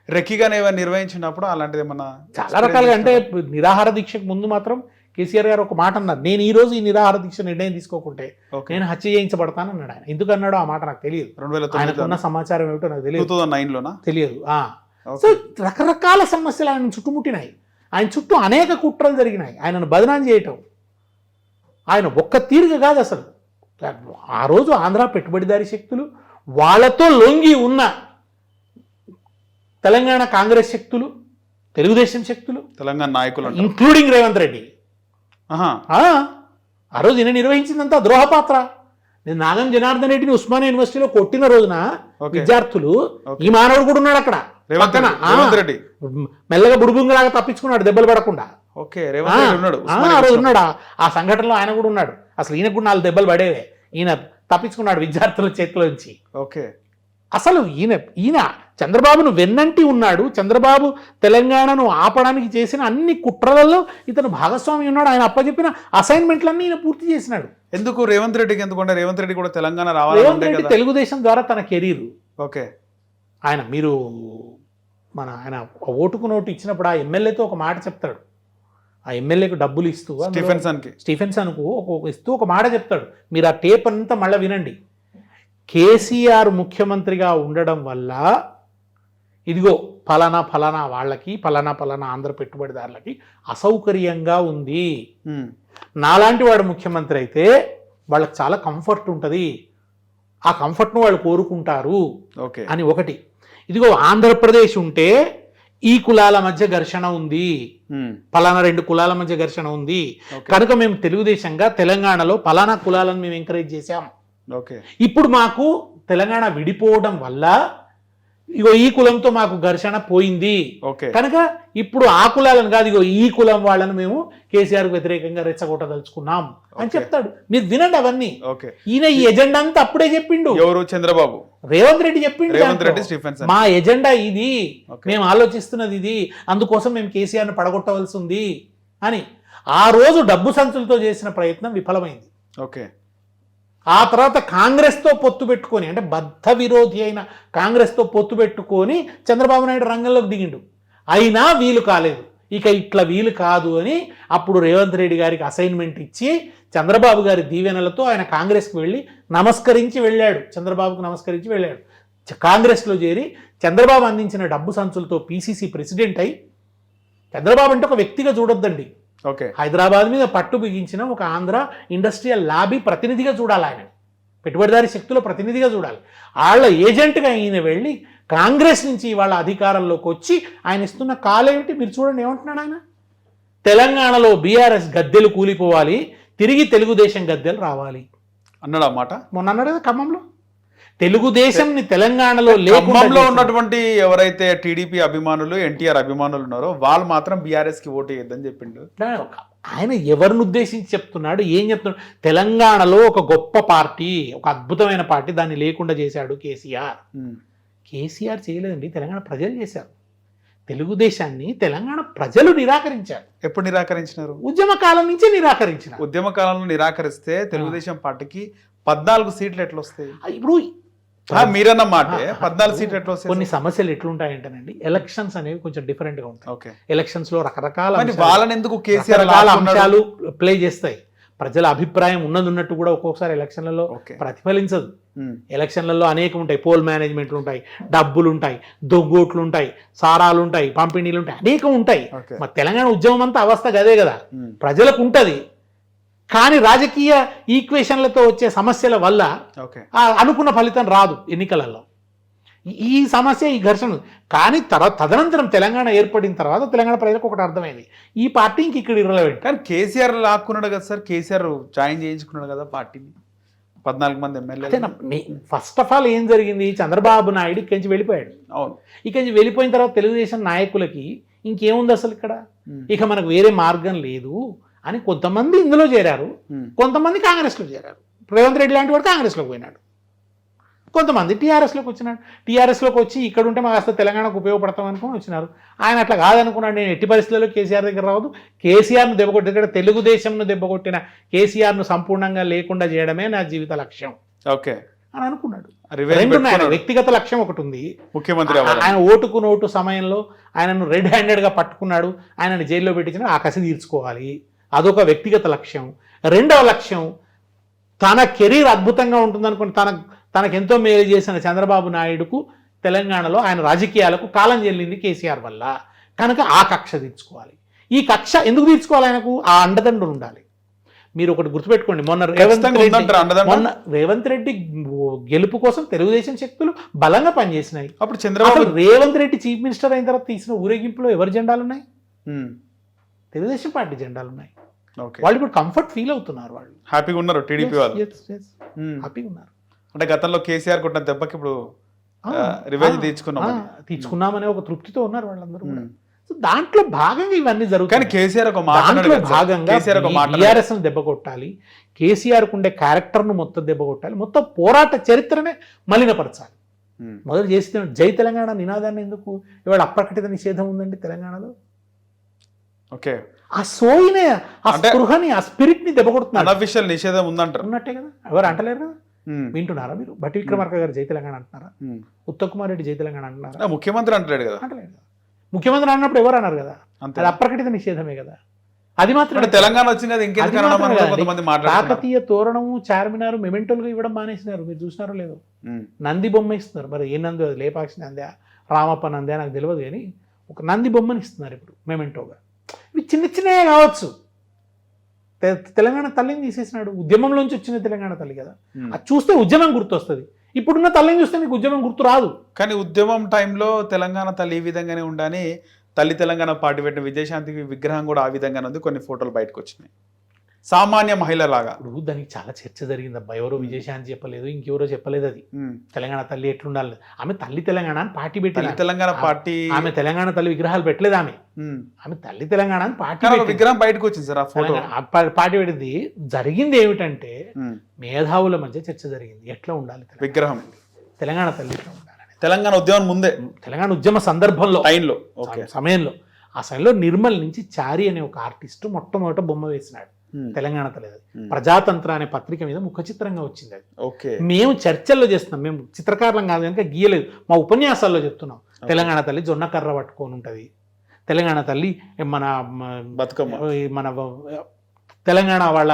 రెక్కిగానే ఏమైనా నిర్వహించినప్పుడు అలాంటిది ఏమన్నా? చాలా రకాలుగా. అంటే నిరాహార దీక్షకు ముందు మాత్రం కేసీఆర్ గారు ఒక మాట అన్నారు, నేను ఈ రోజు ఈ నిరాహార దీక్ష నిర్ణయం తీసుకోకుంటే ఓకే నేను హత్య చేయించబడతాను అన్నాడు ఆయన. ఎందుకు అన్నాడో ఆ మాట నాకు తెలియదు, 2009 ఆయనకున్న సమాచారం ఏమిటో నాకు తెలియదు 2009లోనా? తెలియదు. సో రకరకాల సమస్యలు ఆయన చుట్టుముట్టినాయి, ఆయన చుట్టూ అనేక కుట్రలు జరిగినాయి, ఆయనను బదనాం చేయటం. ఆయన ఒక్క తీరుగా కాదు అసలు. ఆ రోజు ఆంధ్ర పెట్టుబడిదారీ శక్తులు, వాళ్ళతో లొంగి ఉన్న తెలంగాణ కాంగ్రెస్ శక్తులు, తెలుగుదేశం శక్తులు, తెలంగాణ నాయకులు అంటారు. ఇంక్లూడింగ్ రేవంత్ రెడ్డి, ఆహా. ఆ రోజు ఈయన నిర్వహించిందంతా ద్రోహపాత్ర. నేను నాగం జనార్దన్ రెడ్డిని ఉస్మానియా యూనివర్సిటీలో కొట్టిన రోజున ఓకే. విద్యార్థులు, ఈ మానవుడు కూడా ఉన్నాడు అక్కడ పక్కన. రేవంత్ రెడ్డి మెల్లగా బుడుబుంగలాగా తప్పించుకున్నాడు దెబ్బలు పడకుండా. ఓకే, రేవంత్ రెడ్డి ఉన్నాడు ఆ రోజు ఉన్నాడు, ఆ సంఘటనలో ఆయన కూడా ఉన్నాడు. అసలు ఈయనకు కూడా 4 దెబ్బలు పడేవే, ఈయన తప్పించుకున్నాడు విద్యార్థుల చేతిలోంచి. ఓకే. అసలు ఈయన చంద్రబాబును వెన్నంటి ఉన్నాడు. చంద్రబాబు తెలంగాణను ఆపడానికి చేసిన అన్ని కుట్రలలో ఇతను భాగస్వామి ఉన్నాడు. ఆయన అప్పచెప్పిన అసైన్మెంట్లన్నీ ఈయన పూర్తి చేసినాడు. ఎందుకు రేవంత్ రెడ్డికి ఎందుకంటే రేవంత్ రెడ్డి కూడా తెలంగాణ రేవంత్ రావాలి రెడ్డి తెలుగుదేశం ద్వారా తన కెరీర్, ఓకే. ఆయన మీరు ఆయన ఓటుకు నోటు ఇచ్చినప్పుడు ఆ ఎమ్మెల్యేతో ఒక మాట చెప్తాడు. ఆ ఎమ్మెల్యేకు డబ్బులు ఇస్తూ స్టీఫెన్సన్కు ఇస్తూ ఒక మాట చెప్తాడు. మీరు ఆ టేప్ అంతా మళ్ళీ వినండి. కేసీఆర్ ముఖ్యమంత్రిగా ఉండడం వల్ల ఇదిగో ఫలానా ఫలానా వాళ్ళకి, ఫలానా ఫలానా ఆంధ్ర పెట్టుబడిదారులకి అసౌకర్యంగా ఉంది. నాలాంటి వాడు ముఖ్యమంత్రి అయితే వాళ్ళకి చాలా కంఫర్ట్ ఉంటుంది, ఆ కంఫర్ట్ను వాళ్ళు కోరుకుంటారు అని ఒకటి. ఇదిగో ఆంధ్రప్రదేశ్ ఉంటే ఈ కులాల మధ్య ఘర్షణ ఉంది, ఫలానా 2 కులాల మధ్య ఘర్షణ ఉంది కనుక మేము తెలుగుదేశంగా తెలంగాణలో ఫలానా కులాలను మేము ఎంకరేజ్ చేశాం. ఇప్పుడు మాకు తెలంగాణ విడిపోవడం వల్ల ఇగో ఈ కులంతో మాకు ఘర్షణ పోయింది కనుక ఇప్పుడు ఆ కులాలను కాదు, ఇగో ఈ కులం వాళ్ళను మేము కేసీఆర్ వ్యతిరేకంగా రెచ్చగొట్టదలుచుకున్నాం అని చెప్తాడు. మీరు వినండి అవన్నీ. ఈయన ఈ ఎజెండా అంతా అప్పుడే చెప్పిండు. ఎవరు? చంద్రబాబు. రేవంత్ రెడ్డి చెప్పిండు, రేవంత్ రెడ్డి స్టీఫెన్సన్ మా ఎజెండా ఇది, మేము ఆలోచిస్తున్నది ఇది, అందుకోసం మేము కేసీఆర్ను పడగొట్టవలసి ఉంది అని. ఆ రోజు డబ్బు సంచులతో చేసిన ప్రయత్నం విఫలమైంది. ఓకే. ఆ తర్వాత కాంగ్రెస్తో పొత్తు పెట్టుకొని, అంటే బద్ధ విరోధి అయిన కాంగ్రెస్తో పొత్తు పెట్టుకొని చంద్రబాబు నాయుడు రంగంలోకి దిగిండు. అయినా వీలు కాలేదు. ఇక ఇట్లా వీలు కాదు అని అప్పుడు రేవంత్ రెడ్డి గారికి అసైన్మెంట్ ఇచ్చి చంద్రబాబు గారి దీవెనలతో ఆయన కాంగ్రెస్కి వెళ్ళి నమస్కరించి వెళ్ళాడు. చంద్రబాబుకు నమస్కరించి వెళ్ళాడు. కాంగ్రెస్లో చేరి చంద్రబాబు అందించిన డబ్బు సంచులతో పిసిసి ప్రెసిడెంట్ అయి, చంద్రబాబు అంటే ఒక వ్యక్తిగా చూడొద్దండి, హైదరాబాద్ మీద పట్టు బిగించిన ఒక ఆంధ్ర ఇండస్ట్రియల్ లాబీ ప్రతినిధిగా చూడాలి, ఆయన పెట్టుబడిదారీ శక్తుల ప్రతినిధిగా చూడాలి. వాళ్ళ ఏజెంట్గా ఈయన వెళ్ళి కాంగ్రెస్ నుంచి వాళ్ళ అధికారంలోకి వచ్చి ఆయన ఇస్తున్న కాలేమిటి మీరు చూడండి. ఏమంటున్నాడు ఆయన? తెలంగాణలో బీఆర్ఎస్ గద్దెలు కూలిపోవాలి, తిరిగి తెలుగుదేశం గద్దెలు రావాలి అన్నాడు. ఆ మాట మొన్న అన్నాడు కదా ఖమ్మంలో. తెలుగుదేశంని తెలంగాణలో ఖమ్మంలో ఉన్నటువంటి ఎవరైతే టీడీపీ అభిమానులు, ఎన్టీఆర్ అభిమానులు ఉన్నారో వాళ్ళు మాత్రం బీఆర్ఎస్ కి ఓటు వేయద్దని చెప్పిండు. ఆయన ఎవరిని ఉద్దేశించి చెప్తున్నాడు, ఏం చెప్తున్నాడు? తెలంగాణలో ఒక గొప్ప పార్టీ, ఒక అద్భుతమైన పార్టీ, దాన్ని లేకుండా చేశాడు కేసీఆర్. కేసీఆర్ చేయలేదండి, తెలంగాణ ప్రజలు చేశారు. తెలుగుదేశాన్ని తెలంగాణ ప్రజలు నిరాకరించారు. ఎప్పుడు నిరాకరించినారు? ఉద్యమ కాలం నుంచే నిరాకరించినారు. ఉద్యమ కాలంలో నిరాకరిస్తే తెలుగుదేశం పార్టీకి 14 సీట్లు ఎట్లా వస్తాయి? ఇప్పుడు మీరన్న మాట 14 సీట్లు ఎట్లా వస్తాయి? కొన్ని సమస్యలు ఎట్లుంటాయంటేనండి, ఎలక్షన్స్ అనేవి కొంచెం డిఫరెంట్ గా ఉంటాయి. ఎలక్షన్స్ లో రకరకాల అంశాలు ప్లే చేస్తాయి. ప్రజల అభిప్రాయం ఉన్నట్టు కూడా ఒక్కొక్కసారి ఎలక్షన్లలో ప్రతిఫలించదు. ఎలక్షన్లలో అనేకం ఉంటాయి, పోల్ మేనేజ్మెంట్లు ఉంటాయి, డబ్బులు ఉంటాయి, దొగ్గోట్లు ఉంటాయి, సారాలు ఉంటాయి, పంపిణీలు ఉంటాయి, అనేకం ఉంటాయి. మరి తెలంగాణ ఉద్యమం అంతా అవస్థ గదే కదా, ప్రజలకు ఉంటది. కానీ రాజకీయ ఈక్వేషన్లతో వచ్చే సమస్యల వల్ల అనుకున్న ఫలితం రాదు ఎన్నికలలో. ఈ సమస్య, ఈ ఘర్షణ. కానీ తదనంతరం తెలంగాణ ఏర్పడిన తర్వాత తెలంగాణ ప్రజలకు ఒకటి అర్థమైంది, ఈ పార్టీ ఇంక ఇక్కడ ఇర్రెలెవెంట్. కానీ కేసీఆర్ లాక్కున్నాడు కదా సార్, కేసీఆర్ జాయిన్ చేయించుకున్నాడు కదా పార్టీని, 14 మంది ఎమ్మెల్యేలు. ఫస్ట్ ఆఫ్ ఆల్ ఏం జరిగింది, చంద్రబాబు నాయుడు ఇక్కడి నుంచి వెళ్ళిపోయాడు. అవును. ఇక్కడి నుంచి వెళ్ళిపోయిన తర్వాత తెలుగుదేశం నాయకులకి ఇంకేముంది అసలు ఇక్కడ, ఇక మనకు వేరే మార్గం లేదు అని కొంతమంది ఇందులో చేరారు, కొంతమంది కాంగ్రెస్లో చేరారు. రేవంత్ రెడ్డి లాంటి వాడు కాంగ్రెస్లోకి పోయినాడు, కొంతమంది టీఆర్ఎస్లోకి వచ్చినాడు. టీఆర్ఎస్లోకి వచ్చి ఇక్కడ ఉంటే మాకు అసలు తెలంగాణకు ఉపయోగపడతాం అనుకుని వచ్చినారు. ఆయన అట్లా కాదనుకున్నాడు, నేను ఎట్టి పరిస్థితుల్లో కేసీఆర్ దగ్గర రావద్దు, కేసీఆర్ను దెబ్బకొట్టి, ఇక్కడ తెలుగుదేశంను దెబ్బకొట్టిన కేసీఆర్ను సంపూర్ణంగా లేకుండా చేయడమే నా జీవిత లక్ష్యం అని అనుకున్నాడు. వ్యక్తిగత లక్ష్యం ఒకటి ఉంది, ముఖ్యమంత్రి ఆయన ఓటుకు నోటు సమయంలో ఆయనను రెడ్ హ్యాండెడ్గా పట్టుకున్నాడు, ఆయనను జైల్లో పెట్టించిన ఆ కసి తీర్చుకోవాలి, అదొక వ్యక్తిగత లక్ష్యం. రెండవ లక్ష్యం, తన కెరీర్ అద్భుతంగా ఉంటుందనుకుని తనకెంతో మేలు చేసిన చంద్రబాబు నాయుడుకు తెలంగాణలో ఆయన రాజకీయాలకు కాలం చెల్లింది కేసీఆర్ వల్ల, కనుక ఆ కక్ష తీర్చుకోవాలి. ఈ కక్ష ఎందుకు తీర్చుకోవాలి? ఆయనకు ఆ అండదండలు ఉండాలి. మీరు ఒకటి గుర్తుపెట్టుకోండి, మొన్న రేవంత్ రెడ్డి గెలుపు కోసం తెలుగుదేశం శక్తులు బలంగా పనిచేసినాయి. అప్పుడు చంద్రబాబు రేవంత్ రెడ్డి చీఫ్ మినిస్టర్ అయిన తర్వాత తీసిన ఊరేగింపులో ఎవరి జెండాలు ఉన్నాయి? తెలుగుదేశం పార్టీ జెండాలు ఉన్నాయి. వాళ్ళు ఇప్పుడు కంఫర్ట్ ఫీల్ అవుతున్నారు, వాళ్ళు హ్యాపీగా ఉన్నారు. టీడీపీ వాళ్ళు హ్యాపీగా ఉన్నారు. అంటే గతంలో కేసీఆర్ కొట్టిన దెబ్బకి ఇప్పుడు రివెంజ్ తీర్చుకున్నామనే ఒక తృప్తితో ఉన్నారు వాళ్ళందరూ. దాంట్లో భాగంగా ఇవన్నీ జరుగుతాయి. కానీ కేసీఆర్ ఒక దాంట్లో భాగంగా టీఆర్ఎస్ దెబ్బ కొట్టాలి, కేసీఆర్ కుండే క్యారెక్టర్ ను మొత్తం దెబ్బ కొట్టాలి, మొత్తం పోరాట చరిత్రనే మలినపరచాలి. మొదలు చేస్తే జై తెలంగాణ నినాదాన్ని ఎందుకు ఇవాళ అప్రకటిత నిషేధం ఉందండి తెలంగాణలో? ఓకే, ఆ సోయినే, ఆ స్పృహని, ఆ స్పిరిట్ ని దెబ్బ కొడుతున్నారు. అనఫిషియల్ నిషేధం ఉందంటారు. ఉన్నట్టే కదా, ఎవరు అంటలేరు కదా. వింటున్నారా మీరు? భట్టి విక్రమార్క గారు జై తెలంగాణ అంటున్నారా? ఉత్తమ్ కుమార్ రెడ్డి జై తెలంగాణ అంటున్నారా? ముఖ్యమంత్రి అంటలేడు కదా. అంటలేదు. ముఖ్యమంత్రి అన్నప్పుడు ఎవరు అన్నారు కదా? అది అప్రకటిత నిషేధమే కదా. అది మాత్రం తెలంగాణ వచ్చింది. కాకతీయ తోరణము, చార్మినార్ మెమెంటోలుగా ఇవ్వడం మానేసినారు. మీరు చూసినారో లేదో? నంది బొమ్మ ఇస్తున్నారు. మరి ఏ నంది? అది లేపాక్షి నందా, రామప్ప నందా నాకు తెలియదు, కానీ ఒక నంది బొమ్మని ఇస్తున్నారు ఇప్పుడు మెమెంటోగా. ఇవి చిన్న చిన్నవే కావచ్చు. తెలంగాణ తల్లిని తీసేసినాడు. ఉద్యమంలోంచి వచ్చిన తెలంగాణ తల్లి కదా. అది చూస్తే ఉద్యమం గుర్తొస్తుంది. ఇప్పుడున్న తల్లిని చూస్తే మీకు ఉద్యమం గుర్తు రాదు. కానీ ఉద్యమం టైంలో తెలంగాణ తల్లి ఈ విధంగానే ఉండని తల్లి తెలంగాణ పార్టీ పెట్టిన విజయశాంతి విగ్రహం కూడా ఆ విధంగానే ఉంది. కొన్ని ఫోటోలు బయటకు వచ్చినాయి. సామాన్య మహిళ లాగా. ఇప్పుడు దానికి చాలా చర్చ జరిగింది అబ్బా. ఎవరో విజయశాంతి చెప్పలేదు, ఇంకెవరో చెప్పలేదు. అది తెలంగాణ తల్లి ఎట్లుండాలి. ఆమె తల్లి తెలంగాణ అని పార్టీ పెట్టి తెలంగాణ పార్టీ, ఆమె తెలంగాణ తల్లి విగ్రహాలు పెట్టలేదు. ఆమె తల్లి తెలంగాణ అని పార్టీ విగ్రహం బయటకు వచ్చింది సార్. ఆ ఫోటో పార్టీ పెట్టింది. జరిగింది ఏమిటంటే మేధావుల మధ్య చర్చ జరిగింది. ఎట్లా ఉండాలి విగ్రహం, తెలంగాణ తల్లి ఎట్లా ఉండాలి. తెలంగాణ ఉద్యమం ముందే, తెలంగాణ ఉద్యమ సందర్భంలో సమయంలో, ఆ సమయంలో నిర్మల్ నుంచి చారి అనే ఒక ఆర్టిస్ట్ మొట్టమొదట బొమ్మ వేసినాడు. తెలంగాణ తల్లి. ప్రజాతంత్ర అనే పత్రిక మీద ముఖ చిత్రంగా వచ్చింది అది. మేము చర్చల్లో చేస్తున్నాం, మేము చిత్రకారులం కాదు కనుక గీయలేదు, మా ఉపన్యాసాల్లో చెప్తున్నాం. తెలంగాణ తల్లి జొన్న కర్ర పట్టుకొని ఉంటుంది. తెలంగాణ తల్లి మన బతుకమ్మ, మన తెలంగాణ వాళ్ళ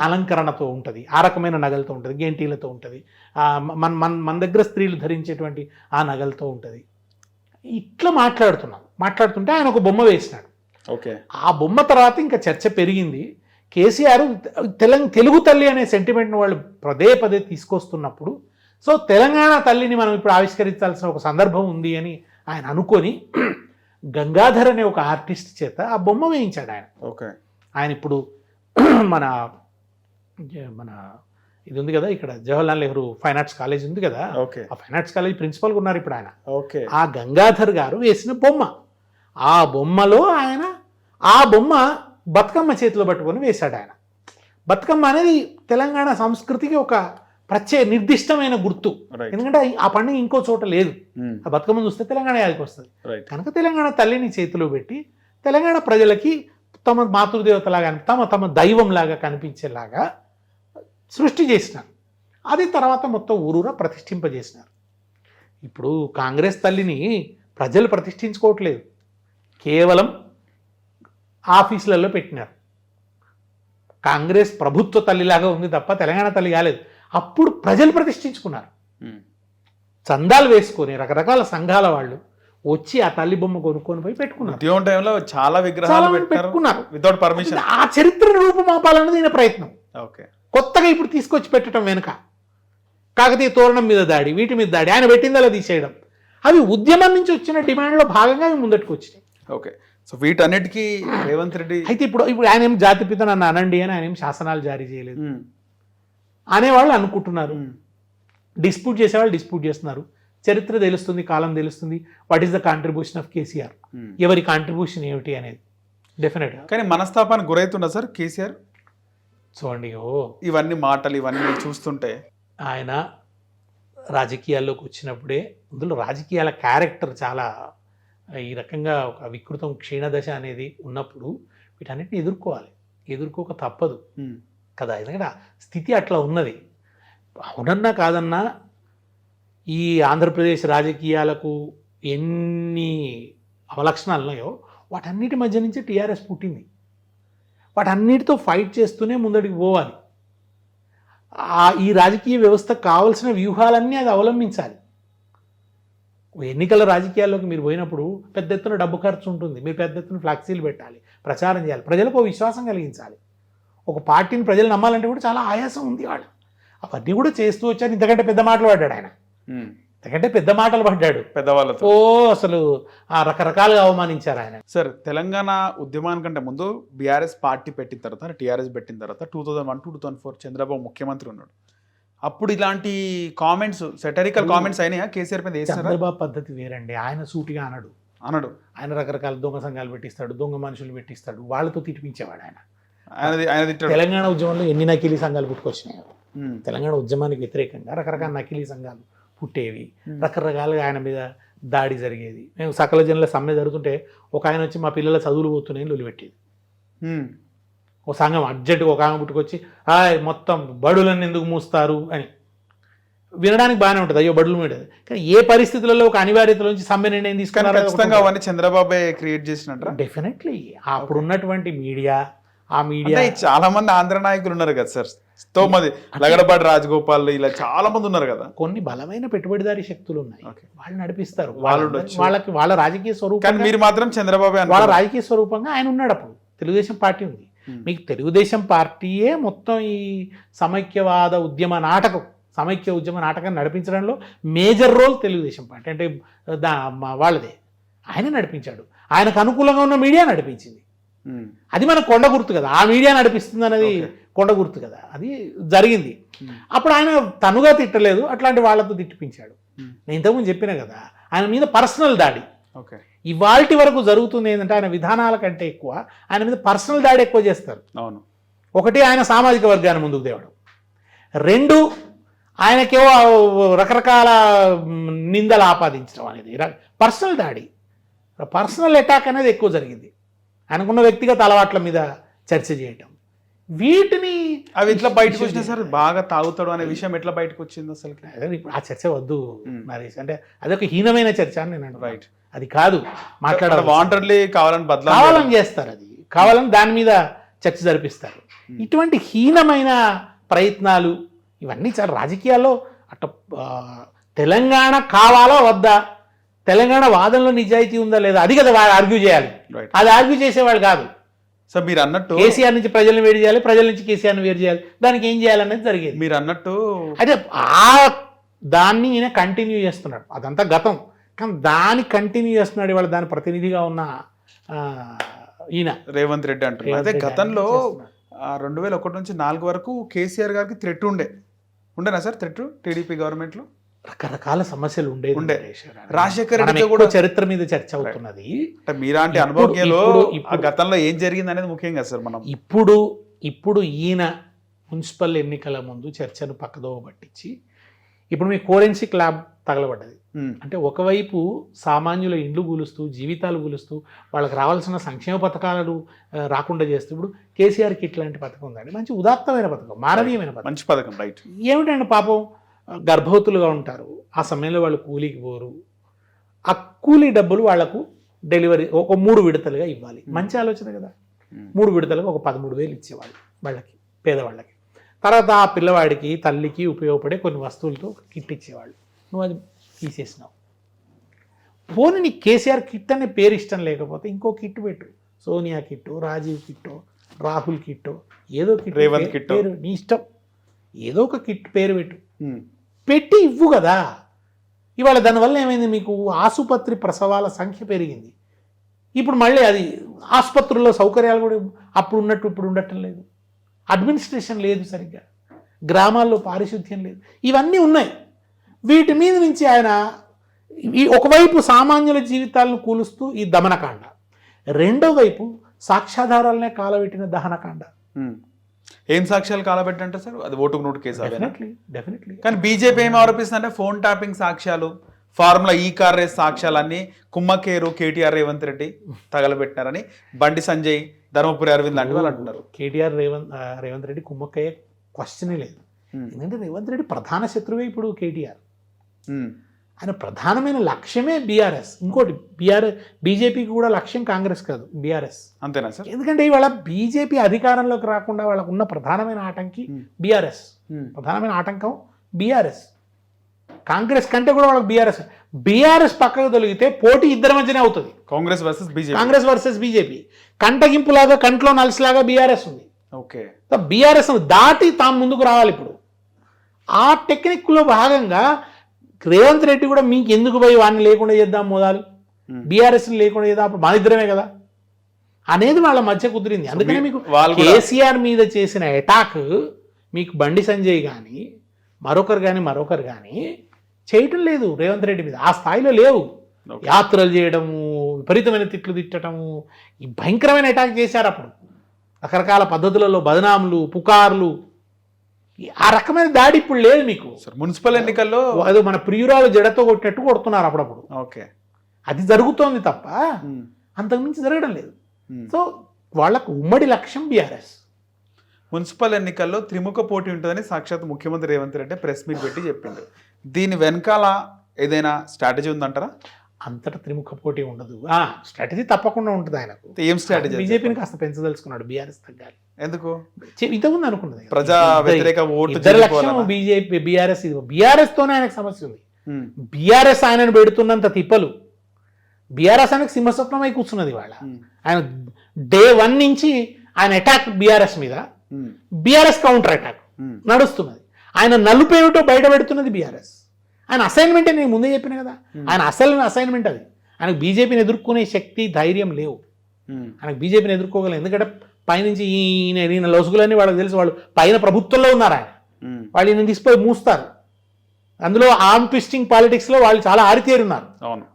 అలంకరణతో ఉంటుంది, ఆ రకమైన నగలతో ఉంటుంది, గేంటీలతో ఉంటుంది, మన దగ్గర స్త్రీలు ధరించేటువంటి ఆ నగలతో ఉంటుంది. ఇట్లా మాట్లాడుతుంటే ఆయన ఒక బొమ్మ వేసినాడు. ఆ బొమ్మ తర్వాత ఇంకా చర్చ పెరిగింది. కేసీఆర్ తెలుగు తల్లి అనే సెంటిమెంట్ను వాళ్ళు పదే పదే తీసుకొస్తున్నప్పుడు, సో తెలంగాణ తల్లిని మనం ఇప్పుడు ఆవిష్కరించాల్సిన ఒక సందర్భం ఉంది అని ఆయన అనుకొని గంగాధర్ అనే ఒక ఆర్టిస్ట్ చేత ఆ బొమ్మ వేయించాడు ఆయన. ఆయన ఇప్పుడు మన ఇది ఉంది కదా, ఇక్కడ Jawaharlal Nehru fine arts college ఉంది కదా, ఆ ఫైన్ ఆర్ట్స్ కాలేజ్ ప్రిన్సిపల్గా ఉన్నారు ఇప్పుడు ఆయన. ఆ గంగాధర్ గారు వేసిన బొమ్మ, ఆ బొమ్మలో ఆయన ఆ బొమ్మ బతుకమ్మ చేతిలో పట్టుకొని వేశాడు ఆయన. బతుకమ్మ అనేది తెలంగాణ సంస్కృతికి ఒక నిర్దిష్టమైన గుర్తు. ఎందుకంటే ఆ పండుగ ఇంకో చోట లేదు. ఆ బతుకమ్మ చూస్తే తెలంగాణ యాదికి వస్తుంది. కనుక తెలంగాణ తల్లిని చేతిలో పెట్టి తెలంగాణ ప్రజలకి తమ మాతృదేవతలాగా, తమ దైవంలాగా కనిపించేలాగా సృష్టి చేసినారు. అది తర్వాత మొత్తం ఊరూరా ప్రతిష్ఠింపజేసినారు. ఇప్పుడు కాంగ్రెస్ తల్లిని ప్రజలు ప్రతిష్ఠించుకోవట్లేదు, కేవలం ఆఫీసులలో పెట్టినారు. కాంగ్రెస్ ప్రభుత్వ తల్లిలాగా ఉంది తప్ప తెలంగాణ తల్లి కాలేదు. అప్పుడు ప్రజలు ప్రతిష్ఠించుకున్నారు. చందాలు వేసుకొని రకరకాల సంఘాల వాళ్ళు వచ్చి ఆ తల్లి బొమ్మ కొనుక్కొని పోయి పెట్టుకున్నారు. చాలా విగ్రహాలు పెట్టుకున్నారు వితౌట్ పర్మిషన్. ఆ చరిత్రను రూపుమాపాలన్నది ఈయన ప్రయత్నం. కొత్తగా ఇప్పుడు తీసుకొచ్చి పెట్టడం వెనుక కాకతీయ తోరణం మీద దాడి, వీటి మీద దాడి, ఆయన పెట్టిందలా తీసేయడం, అవి ఉద్యమం నుంచి వచ్చిన డిమాండ్లో భాగంగా అవి ముందట్టుకు వచ్చినాయి. ఓకే, సో వీటన్నిటికీ రేవంత్ రెడ్డి అయితే ఇప్పుడు ఆయన ఏం జాతిపిత నన్ను అనండి అని ఆయన ఏం శాసనాలు జారీ చేయలేదు అనేవాళ్ళు అనుకుంటున్నారు. డిస్ప్యూట్ చేసేవాళ్ళు డిస్ప్యూట్ చేస్తున్నారు. చరిత్ర తెలుస్తుంది, కాలం తెలుస్తుంది. What is the contribution of KCR, ఎవరి కాంట్రిబ్యూషన్ ఏమిటి అనేది డెఫినెట్గా. కానీ మనస్తాపానికి గురవుతుందా సార్ కేసీఆర్? చూడండి, ఇవన్నీ మాటలు ఇవన్నీ చూస్తుంటే ఆయన రాజకీయాల్లోకి వచ్చినప్పుడే అందులో రాజకీయాల క్యారెక్టర్ చాలా ఈ రకంగా ఒక వికృతం క్షీణదశ అనేది ఉన్నప్పుడు వీటన్నిటిని ఎదుర్కోక తప్పదు కదా. ఎందుకంటే స్థితి అట్లా ఉన్నది. అవునన్నా కాదన్నా ఈ ఆంధ్రప్రదేశ్ రాజకీయాలకు ఎన్ని అవలక్షణాలు ఉన్నాయో వాటన్నిటి మధ్య నుంచే టీఆర్ఎస్ పుట్టింది. వాటన్నిటితో ఫైట్ చేస్తూనే ముందడికి పోవాలి. ఈ రాజకీయ వ్యవస్థకు కావాల్సిన వ్యూహాలన్నీ అది అవలంబించాలి. ఎన్నికల రాజకీయాల్లోకి మీరు పోయినప్పుడు పెద్ద ఎత్తున డబ్బు ఖర్చు ఉంటుంది, మీరు పెద్ద ఎత్తున ఫ్లెక్సీలు పెట్టాలి, ప్రచారం చేయాలి, ప్రజలకు విశ్వాసం కలిగించాలి. ఒక పార్టీని ప్రజలు నమ్మాలంటే కూడా చాలా ఆయాసం ఉంది వాళ్ళు. అవన్నీ కూడా చేస్తూ వచ్చారు. ఇంతకంటే పెద్ద మాటలు పడ్డాడు ఆయన, ఇంతకంటే పెద్ద మాటలు పడ్డాడు పెద్దవాళ్ళతో. అసలు రకరకాలుగా అవమానించారు ఆయన. సార్, తెలంగాణ ఉద్యమానికంటే ముందు బీఆర్ఎస్ పార్టీ పెట్టిన తర్వాత, టీఆర్ఎస్ పెట్టిన తర్వాత 2001 to 2004 చంద్రబాబు ముఖ్యమంత్రి ఉన్నాడు. అప్పుడు ఇలాంటి కామెంట్స్, సెటరికల్ కామెంట్స్ అయినాయా కేసీఆర్ మీద? చంద్రబాబు పద్ధతి వేరండి. ఆయన సూటిగా అనడు. ఆయన రకరకాల దొంగ సంఘాలు పెట్టిస్తాడు, దొంగ మనుషులు పెట్టిస్తాడు, వాళ్ళతో తిట్టిపించేవాడు ఆయన. తెలంగాణ ఉద్యమంలో ఎన్ని నకిలీ సంఘాలు పుట్టుకొచ్చినాయి. తెలంగాణ ఉద్యమానికి వ్యతిరేకంగా రకరకాల నకిలీ సంఘాలు పుట్టేవి, రకరకాలుగా ఆయన మీద దాడి జరిగేది. మేము సకల జనుల సమ్మె జరుగుతుంటే ఒక ఆయన వచ్చి మా పిల్లల చదువులు పోతున్నాయని లొలిపెట్టేది. ఒక సంఘం అర్జెంటుగా ఒక ఆమె పుట్టుకొచ్చి మొత్తం బడులను ఎందుకు మూస్తారు అని. వినడానికి బాగానే ఉంటుంది, అయ్యో బడులు మీద. కానీ ఏ పరిస్థితులలో ఒక అనివార్యతల నుంచి సమ్మె నిర్ణయం తీసుకున్నారు? అవన్నీ చంద్రబాబే క్రియేట్ చేసినట్టు. డెఫినెట్లీ అప్పుడు ఉన్నటువంటి మీడియా, ఆ మీడియా చాలా మంది ఆంధ్ర నాయకులు ఉన్నారు కదా సార్, తోమది లగడపాటి రాజగోపాల్, ఇలా చాలా మంది ఉన్నారు కదా. కొన్ని బలమైన పెట్టుబడిదారీ శక్తులు ఉన్నాయి, వాళ్ళు నడిపిస్తారు. వాళ్ళకి వాళ్ళ రాజకీయ స్వరూపం. మీరు మాత్రం చంద్రబాబు వాళ్ళ రాజకీయ స్వరూపంగా ఆయన ఉన్నాడు. అప్పుడు తెలుగుదేశం పార్టీ ఉంది. మీకు తెలుగుదేశం పార్టీయే మొత్తం ఈ సమైక్యవాద ఉద్యమ నాటకం, సమైక్య ఉద్యమ నాటకాన్ని నడిపించడంలో మేజర్ రోల్ తెలుగుదేశం పార్టీ అంటే వాళ్ళదే. ఆయన నడిపించాడు. ఆయనకు అనుకూలంగా ఉన్న మీడియా నడిపించింది. అది మన కొండ గుర్తు కదా, ఆ మీడియా నడిపిస్తుంది అనేది కొండ గుర్తు కదా, అది జరిగింది. అప్పుడు ఆయన తనుగా తిట్టలేదు, అట్లాంటి వాళ్ళతో తిట్టిపించాడు. నేను ఇంతకుముందు చెప్పిన కదా, ఆయన మీద పర్సనల్ దాడి ఇవాల్టి వరకు జరుగుతుంది. ఏంటంటే ఆయన విధానాల కంటే ఎక్కువ ఆయన మీద పర్సనల్ దాడి ఎక్కువ చేస్తారు. అవును. ఒకటి, ఆయన సామాజిక వర్గాన్ని ముందుకు తేవడం. రెండు, ఆయనకేవో రకరకాల నిందలు ఆపాదించడం అనేది పర్సనల్ దాడి, పర్సనల్ అటాక్ అనేది ఎక్కువ జరిగింది. ఆయనకున్న వ్యక్తిగత అలవాట్ల మీద చర్చ చేయటం, వీటిని అవి ఎట్లా బయటకు వచ్చినాయి సార్? బాగా తాగుతాడు అనే విషయం ఎట్లా బయటకు వచ్చింది అసలు? ఇప్పుడు ఆ చర్చ వద్దు నరేష్, అంటే అదొక హీనమైన చర్చ అని నేను అంటున్నాను. రైట్, అది కాదు మాట్లాడాలి. వాంటెడ్లీ కావాలని చేస్తారు, అది కావాలని దాని మీద చర్చ జరిపిస్తారు. ఇటువంటి హీనమైన ప్రయత్నాలు ఇవన్నీ చాలా రాజకీయాల్లో అట్ట. తెలంగాణ కావాలా వద్దా, తెలంగాణ వాదనలో నిజాయితీ ఉందా లేదా, అది కదా ఆర్గ్యూ చేయాలి. అది ఆర్గ్యూ చేసేవాడు కాదు. సో మీరు అన్నట్టు కేసీఆర్ నుంచి ప్రజలను వేరు చేయాలి, ప్రజల నుంచి కేసీఆర్ని వేరు చేయాలి, దానికి ఏం చేయాలనేది జరిగేది. మీరు అన్నట్టు అయితే దాన్ని ఈయన కంటిన్యూ చేస్తున్నాడు. అదంతా గతం, కానీ దాన్ని కంటిన్యూ చేస్తున్నాడు ఇవాళ దాని ప్రతినిధిగా ఉన్న ఈయన రేవంత్ రెడ్డి అంటున్నారు. అదే గతంలో 2001 నుంచి 2004 వరకు కేసీఆర్ గారికి థ్రెట్ ఉండేనా సార్? థ్రెట్ టీడీపీ గవర్నమెంట్ లో రకరకాల సమస్యలు ఉండే. రాజశేఖర్ రెడ్డి కూడా చరిత్ర మీద చర్చ అవుతున్నది. మీలాంటి అనుభవజ్ఞలో గతంలో ఏం జరిగింది అనేది ముఖ్యం కదా సార్. మనం ఇప్పుడు ఈయన మున్సిపల్ ఎన్నికల ముందు చర్చను పక్కదోవ పట్టించి ఇప్పుడు మీ ఫోరెన్సిక్ ల్యాబ్ తగలబడ్డది. అంటే ఒకవైపు సామాన్యుల ఇండ్లు కూలుస్తూ, జీవితాలు కూలుస్తూ, వాళ్ళకి రావాల్సిన సంక్షేమ పథకాలు రాకుండా చేస్తూ ఇప్పుడు కేసీఆర్ కిట్ లాంటి పథకం ఉందండి. మంచి ఉదాత్తమైన పథకం, మానవీయమైన పథకం, మంచి పథకం. రైట్. ఏమిటండి పాపం గర్భవతులుగా ఉంటారు, ఆ సమయంలో వాళ్ళు కూలీకి పోరు, ఆ కూలీ డబ్బులు వాళ్లకు డెలివరీ ఒక 3 విడతలుగా ఇవ్వాలి. మంచి ఆలోచన కదా. 3 విడతలుగా ఒక 13,000 ఇచ్చేవాళ్ళు వాళ్ళకి, పేదవాళ్ళకి. తర్వాత ఆ పిల్లవాడికి తల్లికి ఉపయోగపడే కొన్ని వస్తువులతో కిట్ ఇచ్చేవాళ్ళు. నువ్వు అది తీసేసినావు. పోనీ నీ కేసీఆర్ కిట్ అనే పేరు ఇష్టం లేకపోతే ఇంకో కిట్ పెట్టు, సోనియా కిట్టో, రాజీవ్ కిట్టో, రాహుల్ కిట్టో, ఏదో కిట్, రేవంత్ కిట్ పేరు నీ ఇష్టం, ఏదో ఒక కిట్ పేరు పెట్టి ఇవ్వు కదా. ఇవాళ దానివల్ల ఏమైంది, మీకు ఆసుపత్రి ప్రసవాల సంఖ్య పెరిగింది. ఇప్పుడు మళ్ళీ అది ఆసుపత్రుల్లో సౌకర్యాలు కూడా అప్పుడు ఉన్నట్టు ఇప్పుడు ఉండటం లేదు. అడ్మినిస్ట్రేషన్ లేదు సరిగ్గా, గ్రామాల్లో పారిశుద్ధ్యం లేదు, ఇవన్నీ ఉన్నాయి. వీటి మీద నుంచి ఆయన ఒకవైపు సామాన్యుల జీవితాలను కూలుస్తూ ఈ దమనకాండ, రెండో వైపు సాక్ష్యాధారాలనే కాలబెట్టిన దహనకాండ. ఏం సాక్ష్యాలు కాలబెట్టంటే సార్? అది ఓటుకు నోటు కేసు. డెఫినెట్లీ. కానీ బీజేపీ ఏం ఆరోపిస్తుందంటే ఫోన్ ట్యాపింగ్ సాక్ష్యాలు, ఫార్ములా ఈ కార్ రేస్ సాక్ష్యాలన్నీ కుమ్మకేరు కేటీఆర్ రేవంత్ రెడ్డి తగలబెట్టినారని బండి సంజయ్, ధర్మపురి అరవింద్ లాంటి వాళ్ళు అంటున్నారు. కేటీఆర్ రేవంత్ రెడ్డి కుమ్మక్కయ్యే క్వశ్చనే లేదు. ఎందుకంటే రేవంత్ రెడ్డి ప్రధాన శత్రువే ఇప్పుడు కేటీఆర్. ఆయన ప్రధానమైన లక్ష్యమే బీఆర్ఎస్. ఇంకోటి బీజేపీకి కూడా లక్ష్యం కాంగ్రెస్ కాదు, బీఆర్ఎస్. అంతేనా సార్? ఎందుకంటే ఇవాళ బీజేపీ అధికారంలోకి రాకుండా వాళ్ళకు ఉన్న ప్రధానమైన ఆటంకి బీఆర్ఎస్. ప్రధానమైన ఆటంకం బీఆర్ఎస్. కాంగ్రెస్ కంటే కూడా వాళ్ళకి బీఆర్ఎస్ పక్కకు తొలగితే పోటీ ఇద్దరి మధ్యనే అవుతుంది. Congress versus BJP. కంటగింపులాగా కంట్లో నలిసిలాగా బీఆర్ఎస్ ఉంది. ఓకే, బీఆర్ఎస్ దాటి తాము ముందుకు రావాలి. ఇప్పుడు ఆ టెక్నిక్లో భాగంగా రేవంత్ రెడ్డి కూడా మీకు ఎందుకు పోయి వాడిని లేకుండా చేద్దాం, మోదాలు బీఆర్ఎస్ని లేకుండా చేద్దాం, అప్పుడు మా ఇద్దరమే కదా అనేది వాళ్ళ మధ్య కుదిరింది. అందుకని మీకు కేసీఆర్ మీద చేసిన అటాక్ మీకు బండి సంజయ్ కానీ మరొకరు కానీ చేయటం లేదు రేవంత్ రెడ్డి మీద. ఆ స్థాయిలో లేవు. యాత్రలు చేయడము, విపరీతమైన తిట్లు తిట్టడము, ఈ భయంకరమైన అటాక్ చేశారు. అప్పుడు రకరకాల పద్ధతులలో బదనాములు, పుకార్లు, ఆ రకమైన దాడి ఇప్పుడు లేదు మీకు. మున్సిపల్ ఎన్నికల్లో అది మన ప్రియురాలు జడతో కొట్టినట్టు కొడుతున్నారు అప్పుడప్పుడు. ఓకే, అది జరుగుతోంది తప్ప అంతకుమించి జరగడం లేదు. సో వాళ్ళకు ఉమ్మడి లక్ష్యం బీఆర్ఎస్. మున్సిపల్ ఎన్నికల్లో త్రిముఖ పోటీ ఉంటుందని సాక్షాత్ ముఖ్యమంత్రి రేవంత్ రెడ్డి ప్రెస్ మీట్ పెట్టి చెప్పిండు. దీని వెనకాల ఏదైనా స్ట్రాటజీ ఉందంటారా? అంతటా త్రిముఖ పోటీ ఉండదు. స్ట్రాటజీ తప్పకుండా ఉంటుంది ఆయనకు. ఏం స్ట్రాటజీ? బీజేపీని కాస్త పెంచదలుచుకున్నాడు, బీఆర్ఎస్ తగ్గాలి. ఎందుకు? ఇంతకుముందు అనుకున్నది ప్రజా వ్యతిరేక ఓటు లక్ష్యం బీజేపీ బీఆర్ఎస్. బీఆర్ఎస్ తోనే ఆయనకు సమస్య ఉంది. బీఆర్ఎస్ ఆయనను పెడుతున్నంత తిప్పలు, బీఆర్ఎస్ ఆయనకు సింహస్వప్నమై కూర్చున్నది. వాళ్ళ ఆయన డే 1 నుంచి ఆయన అటాక్ బీఆర్ఎస్ మీద, బీఆర్ఎస్ కౌంటర్ అటాక్ నడుస్తున్నది. ఆయన నలుపేమిటో బయట పెడుతున్నది బీఆర్ఎస్. ఆయన అసైన్మెంటే నేను ముందే చెప్పిన కదా, ఆయన అసలు అసైన్మెంట్ అది. ఆయనకు బీజేపీని ఎదుర్కొనే శక్తి, ధైర్యం లేవు. ఆయనకు బీజేపీని ఎదుర్కోగలరు. ఎందుకంటే పైనుంచి ఈయన లొసుగులని వాళ్ళకి తెలుసు. వాళ్ళు పైన ప్రభుత్వంలో ఉన్నారు. ఆయన వాళ్ళు ఈయన తీసిపోయి మూస్తారు. అందులో ఆర్మ్ ట్విస్టింగ్ పాలిటిక్స్లో వాళ్ళు చాలా ఆరితేరున్నారు.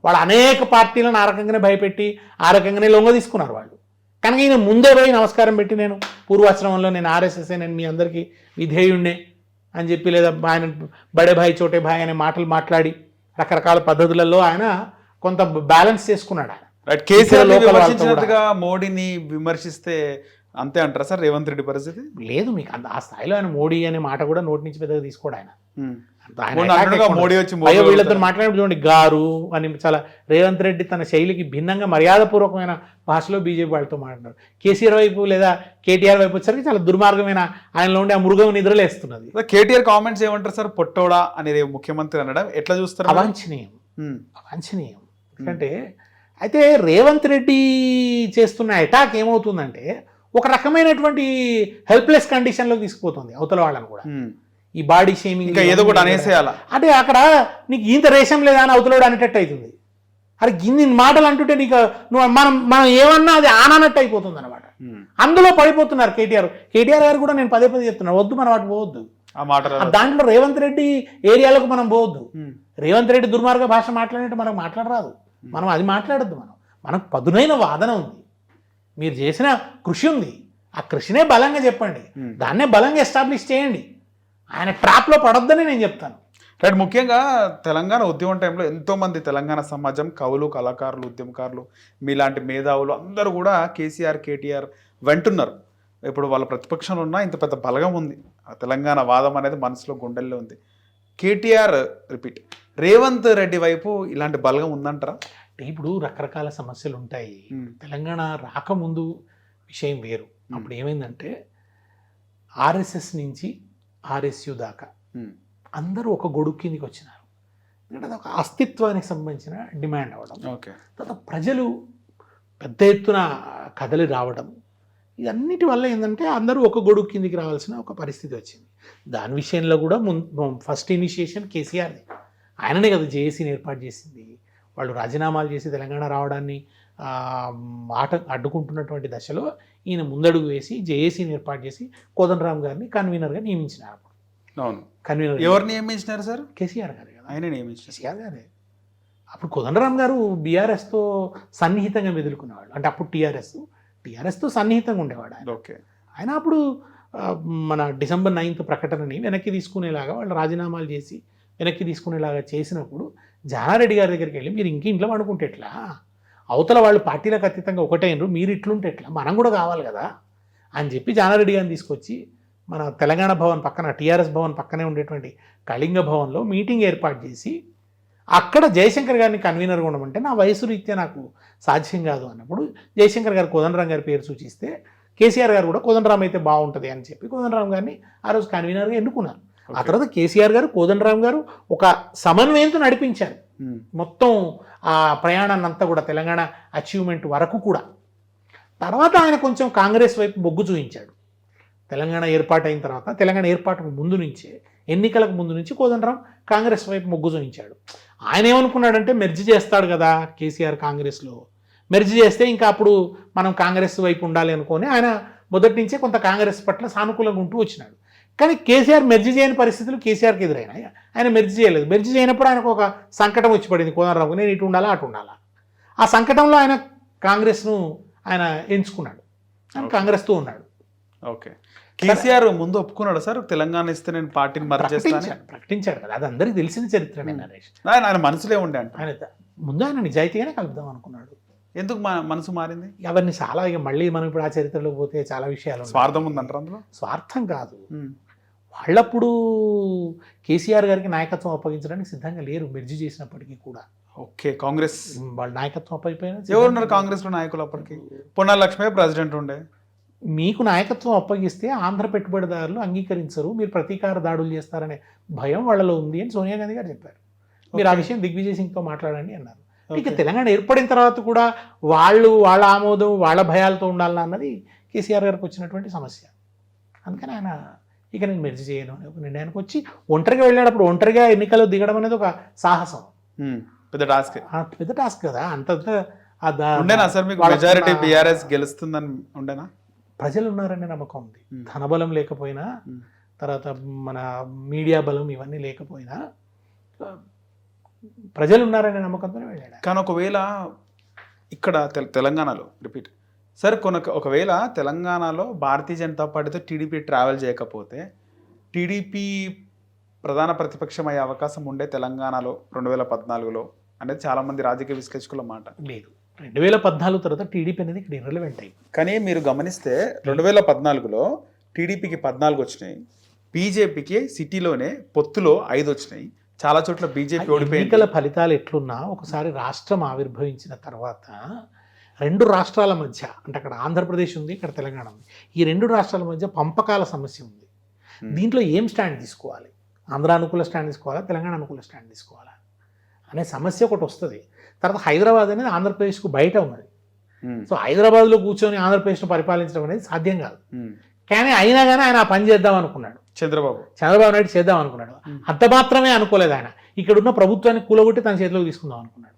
వాళ్ళు అనేక పార్టీలను ఆ రకంగానే భయపెట్టి ఆ రకంగానే లొంగ తీసుకున్నారు వాళ్ళు. కనుక ఈయన ముందే పోయి నమస్కారం పెట్టి, నేను పూర్వాశ్రమంలో నేను ఆర్ఎస్ఎస్, నేను మీ అందరికీ విధేయుణ్ణే అని చెప్పి, లేదా ఆయన బడే భాయ్ చోటే భాయ్ అనే మాటలు మాట్లాడి రకరకాల పద్ధతులలో ఆయన కొంత బ్యాలెన్స్ చేసుకున్నాడు. ఆయన కేసీఆర్ మోడీని విమర్శిస్తే అంతే అంటారా సార్ రేవంత్ రెడ్డి పరిస్థితి? లేదు, మీకు ఆ స్థాయిలో ఆయన మోడీ అనే మాట కూడా నోటి నుంచి పెద్దగా తీసుకోడు ఆయన. వీళ్ళతో మాట్లాడినప్పుడు చూడండి, గారు అని చాలా రేవంత్ రెడ్డి తన శైలికి భిన్నంగా మర్యాదపూర్వకమైన భాషలో బీజేపీ వాళ్ళతో మాట్లాడారు. కేసీఆర్ వైపు లేదా కేటీఆర్ వైపు వచ్చేసరికి చాలా దుర్మార్గమైన ఆయనలో ఉండే ఆ మృగం నిద్రలేస్తున్నది. కేటీఆర్ కామెంట్స్ ఏమంటారు సార్? పొట్టోడా అనేది ముఖ్యమంత్రి అనడం ఎట్లా చూస్తారు? అవాంఛనీయం. ఎందుకంటే అయితే రేవంత్ రెడ్డి చేస్తున్న అటాక్ ఏమవుతుందంటే ఒక రకమైనటువంటి హెల్ప్లెస్ కండిషన్లోకి తీసుకుపోతుంది అవతల వాళ్ళని కూడా. ఈ బాడీ షేమింగ్ ఏదో కూడా అనేసేయాల అంటే అక్కడ నీకు ఇంత రేషం లేదా అని అవతలవాడు అనేటట్టు అవుతుంది. అరే ఇన్ని మాటలు అంటుంటే నీకు మనం ఏమన్నా అది ఆనన్నట్టు అయిపోతుంది అనమాట. అందులో పడిపోతున్నారు కేటీఆర్ గారు కూడా. నేను పదే చెప్తున్నాను, వద్దు మనం వాటి పోవద్దు. దాంట్లో రేవంత్ రెడ్డి ఏరియాలకు మనం పోవద్దు. రేవంత్ రెడ్డి దుర్మార్గ భాష మాట్లాడినట్టు మనకు మాట్లాడరాదు. మనం అది మాట్లాడద్దు. మనకు పదునైన వాదన ఉంది, మీరు చేసిన కృషి ఉంది. ఆ కృషినే బలంగా చెప్పండి, దాన్నే బలంగా ఎస్టాబ్లిష్ చేయండి. ఆయన ట్రాప్లో పడొద్దని నేను చెప్తాను. రైట్. ముఖ్యంగా తెలంగాణ ఉద్యమం టైంలో ఎంతోమంది తెలంగాణ సమాజం, కవులు, కళాకారులు, ఉద్యమకారులు, మీలాంటి మేధావులు అందరూ కూడా కేసీఆర్, కేటీఆర్ వెంటున్నారు. ఇప్పుడు వాళ్ళ ప్రతిపక్షంలో ఉన్న ఇంత పెద్ద బలగం ఉంది. తెలంగాణ వాదం అనేది మనసులో, గుండెల్లో ఉంది. కేటీఆర్ రేవంత్ రెడ్డి వైపు ఇలాంటి బలగం ఉందంటారా? ఇప్పుడు రకరకాల సమస్యలు ఉంటాయి. తెలంగాణ రాకముందు విషయం వేరు. అప్పుడు ఏమైందంటే ఆర్ఎస్ఎస్ నుంచి ఆర్ఎస్యు దాకా అందరూ ఒక గొడుగు కిందికి వచ్చినారు. ఎందుకంటే అది ఒక అస్తిత్వానికి సంబంధించిన డిమాండ్ అవ్వడం, తర్వాత ప్రజలు పెద్ద ఎత్తున కదలి రావడం, ఇదన్నిటి వల్ల ఏంటంటే అందరూ ఒక గొడుగు కిందికి రావాల్సిన ఒక పరిస్థితి వచ్చింది. దాని విషయంలో కూడా ఫస్ట్ ఇనిషియేషన్ కేసీఆర్ది. ఆయననే కదా జేఏసీని ఏర్పాటు చేసింది. వాళ్ళు రాజీనామాలు చేసి తెలంగాణ రావడాన్ని అడ్డుకుంటున్నటువంటి దశలో ఈయన ముందడుగు వేసి జేఏసీని ఏర్పాటు చేసి కోదండరామ్ గారిని కన్వీనర్గా నియమించినారు. కన్వీనర్ ఎవరు నియమించినారు సార్? కేసీఆర్ గారు కదా. ఆయన నియమించారు. కేసీఆర్ గారే. అప్పుడు కోదండరామ్ గారు బీఆర్ఎస్తో సన్నిహితంగా మెదులుకునేవాడు. అంటే అప్పుడు టీఆర్ఎస్తో సన్నిహితంగా ఉండేవాడు ఆయన. ఆయన అప్పుడు మన December 9th ప్రకటనని వెనక్కి తీసుకునేలాగా వాళ్ళు రాజీనామాలు చేసి వెనక్కి తీసుకునేలాగా చేసినప్పుడు జానారెడ్డి గారి దగ్గరికి వెళ్ళి, మీరు ఇంట్లో వండుకుంటే ఎట్లా, అవతల వాళ్ళు పార్టీలకు అతీతంగా ఒకటైనరు, మీరు ఇట్లుంటే ఎట్లా, మనం కూడా కావాలి కదా అని చెప్పి జానారెడ్డి గారిని తీసుకొచ్చి మన తెలంగాణ భవన్ పక్కన, టీఆర్ఎస్ భవన్ పక్కనే ఉండేటువంటి కళింగ భవన్లో మీటింగ్ ఏర్పాటు చేసి అక్కడ జయశంకర్ గారిని కన్వీనర్గా ఉండమంటే నా వయసు రీత్యా నాకు సాధ్యం కాదు అన్నప్పుడు జయశంకర్ గారు కోదండరాం గారి పేరు సూచిస్తే కేసీఆర్ గారు కూడా కోదండరాం అయితే బాగుంటుంది అని చెప్పి కోదండరాం గారిని ఆ రోజు కన్వీనర్గా ఎన్నుకున్నారు. ఆ తర్వాత కేసీఆర్ గారు కోదండరాం గారు ఒక సమన్వయంతో నడిపించారు మొత్తం ఆ ప్రయాణాన్ని అంతా కూడా, తెలంగాణ అచీవ్మెంట్ వరకు కూడా. తర్వాత ఆయన కొంచెం కాంగ్రెస్ వైపు మొగ్గు చూపించాడు. తెలంగాణ ఏర్పాటైన తర్వాత, తెలంగాణ ఏర్పాటుకు ముందు నుంచే, ఎన్నికలకు ముందు నుంచి కోదండరాం కాంగ్రెస్ వైపు మొగ్గు చూపించాడు. ఆయన ఏమనుకున్నాడంటే మెర్జ్ చేస్తాడు కదా కేసీఆర్ కాంగ్రెస్లో, మెర్జ్ చేస్తే ఇంకా అప్పుడు మనం కాంగ్రెస్ వైపు ఉండాలి అనుకొని ఆయన మొదటి నుంచే కొంత కాంగ్రెస్ పట్ల సానుకూలంగా ఉంటూ వచ్చినాడు. కానీ కేసీఆర్ మెర్జ్ చేయని పరిస్థితులు కేసీఆర్కి ఎదురైనాయి. ఆయన మెర్జ్ చేయలేదు. మెర్జ్ చేయనప్పుడు ఆయనకు ఒక సంకటం వచ్చి పడింది కోదండరాంకు, నేను ఇటు ఉండాలా అటు ఉండాలా. ఆ సంకటంలో ఆయన కాంగ్రెస్ను ఆయన ఎంచుకున్నాడు. ఆయన కాంగ్రెస్తో ఉన్నాడు. ఓకే. కేసీఆర్ ముందు ఒప్పుకున్నాడు సార్ తెలంగాణ ఇస్తే నేను పార్టీని మర్జ్ చేస్తాను? ప్రకటించాడు కదా, అది అందరికీ తెలిసిన చరిత్రనే నరేష్. ఆయన మనసులే ఉండే అంట. ఆయన ముందు ఆయన నిజాయితీగానే కలుపుదాం అనుకున్నాడు. ఎందుకు మనసు మారింది? అవన్నీ చాలా, ఇక మళ్ళీ మనం ఇప్పుడు ఆ చరిత్రలో పోతే చాలా విషయాలు. స్వార్థం ఉందంటారు అందులో? స్వార్థం కాదు, వాళ్ళప్పుడు కేసీఆర్ గారికి నాయకత్వం అప్పగించడానికి సిద్ధంగా లేరు మెర్జీ చేసినప్పటికీ కూడా. ఓకే. కాంగ్రెస్ వాళ్ళ నాయకత్వం అప్పగిపోయినా ఎవరున్నారు కాంగ్రెస్ లో నాయకులు అప్పటికి? పొన్నాల లక్ష్మే ప్రెసిడెంట్ ఉండే. మీకు నాయకత్వం అప్పగిస్తే ఆంధ్ర పెట్టుబడిదారులు అంగీకరించరు, మీరు ప్రతీకార దాడులు చేస్తారనే భయం వాళ్ళలో ఉంది అని సోనియా గాంధీ గారు చెప్పారు. మీరు ఆ విషయం దిగ్విజయ్ సింగ్తో మాట్లాడండి అన్నారు. ఇక తెలంగాణ ఏర్పడిన తర్వాత కూడా వాళ్ళ ఆమోదం వాళ్ళ భయాలతో ఉండాలన్నా అన్నది కేసీఆర్ గారికి వచ్చినటువంటి సమస్య. అందుకని ఆయన ఇక నేను మెర్జ్ చేయను అనే ఒక నిర్ణయానికి వచ్చి ఒంటరిగా వెళ్ళాడు. అప్పుడు ఒంటరిగా ఎన్నికల్లో దిగడం అనేది ఒక సాహసం, పెద్ద టాస్క్. పెద్ద టాస్క్ కదా. అంత ఉండేనా సార్ మీకు మెజారిటీ బీఆర్ఎస్ గెలుస్తుందని ఉండేనా? ప్రజలు ఉన్నారనే నమ్మకం ఉంది. ధనబలం లేకపోయినా, తర్వాత మన మీడియా బలం ఇవన్నీ లేకపోయినా ప్రజలు ఉన్నారనే నమ్మకంతోనే వెళ్ళాడు. కానీ ఒకవేళ ఇక్కడ తెలంగాణలో రిపీట్ సార్ ఒకవేళ తెలంగాణలో భారతీయ జనతా పార్టీతో టీడీపీ ట్రావెల్ చేయకపోతే టీడీపీ ప్రధాన ప్రతిపక్షం అయ్యే అవకాశం ఉండే తెలంగాణలో 2014లో అనేది చాలామంది రాజకీయ విశ్లేషకుల మాట. లేదు, 2014 తర్వాత టీడీపీ అనేది ఇక్కడ ఇర్రెలెవెంట్ అయింది. కానీ మీరు గమనిస్తే 2014లో టీడీపీకి 14 వచ్చినాయి, బీజేపీకి సిటీలోనే పొత్తులో 5 వచ్చినాయి. చాలా చోట్ల బీజేపీ ఓడిపోయింది. ఎన్నికల ఫలితాలు ఎట్లున్నా ఒకసారి రాష్ట్రం ఆవిర్భవించిన తర్వాత 2 రాష్ట్రాల మధ్య, అంటే అక్కడ ఆంధ్రప్రదేశ్ ఉంది, ఇక్కడ తెలంగాణ ఉంది, ఈ 2 రాష్ట్రాల మధ్య పంపకాల సమస్య ఉంది. దీంట్లో ఏం స్టాండ్ తీసుకోవాలి? ఆంధ్ర అనుకూల స్టాండ్ తీసుకోవాలా, తెలంగాణ అనుకూల స్టాండ్ తీసుకోవాలా అనే సమస్య ఒకటి వస్తుంది. తర్వాత హైదరాబాద్ అనేది ఆంధ్రప్రదేశ్కు బయట ఉన్నది. సో హైదరాబాద్లో కూర్చొని ఆంధ్రప్రదేశ్ను పరిపాలించడం అనేది సాధ్యం కాదు. కానీ అయినా కానీ ఆయన ఆ పని చేద్దాం అనుకున్నాడు. చంద్రబాబు నాయుడు చేద్దాం అనుకున్నాడు. అంత మాత్రమే అనుకోలేదు. ఆయన ఇక్కడున్న ప్రభుత్వాన్ని కూలగొట్టి తన చేతిలోకి తీసుకుందాం అనుకున్నాడు.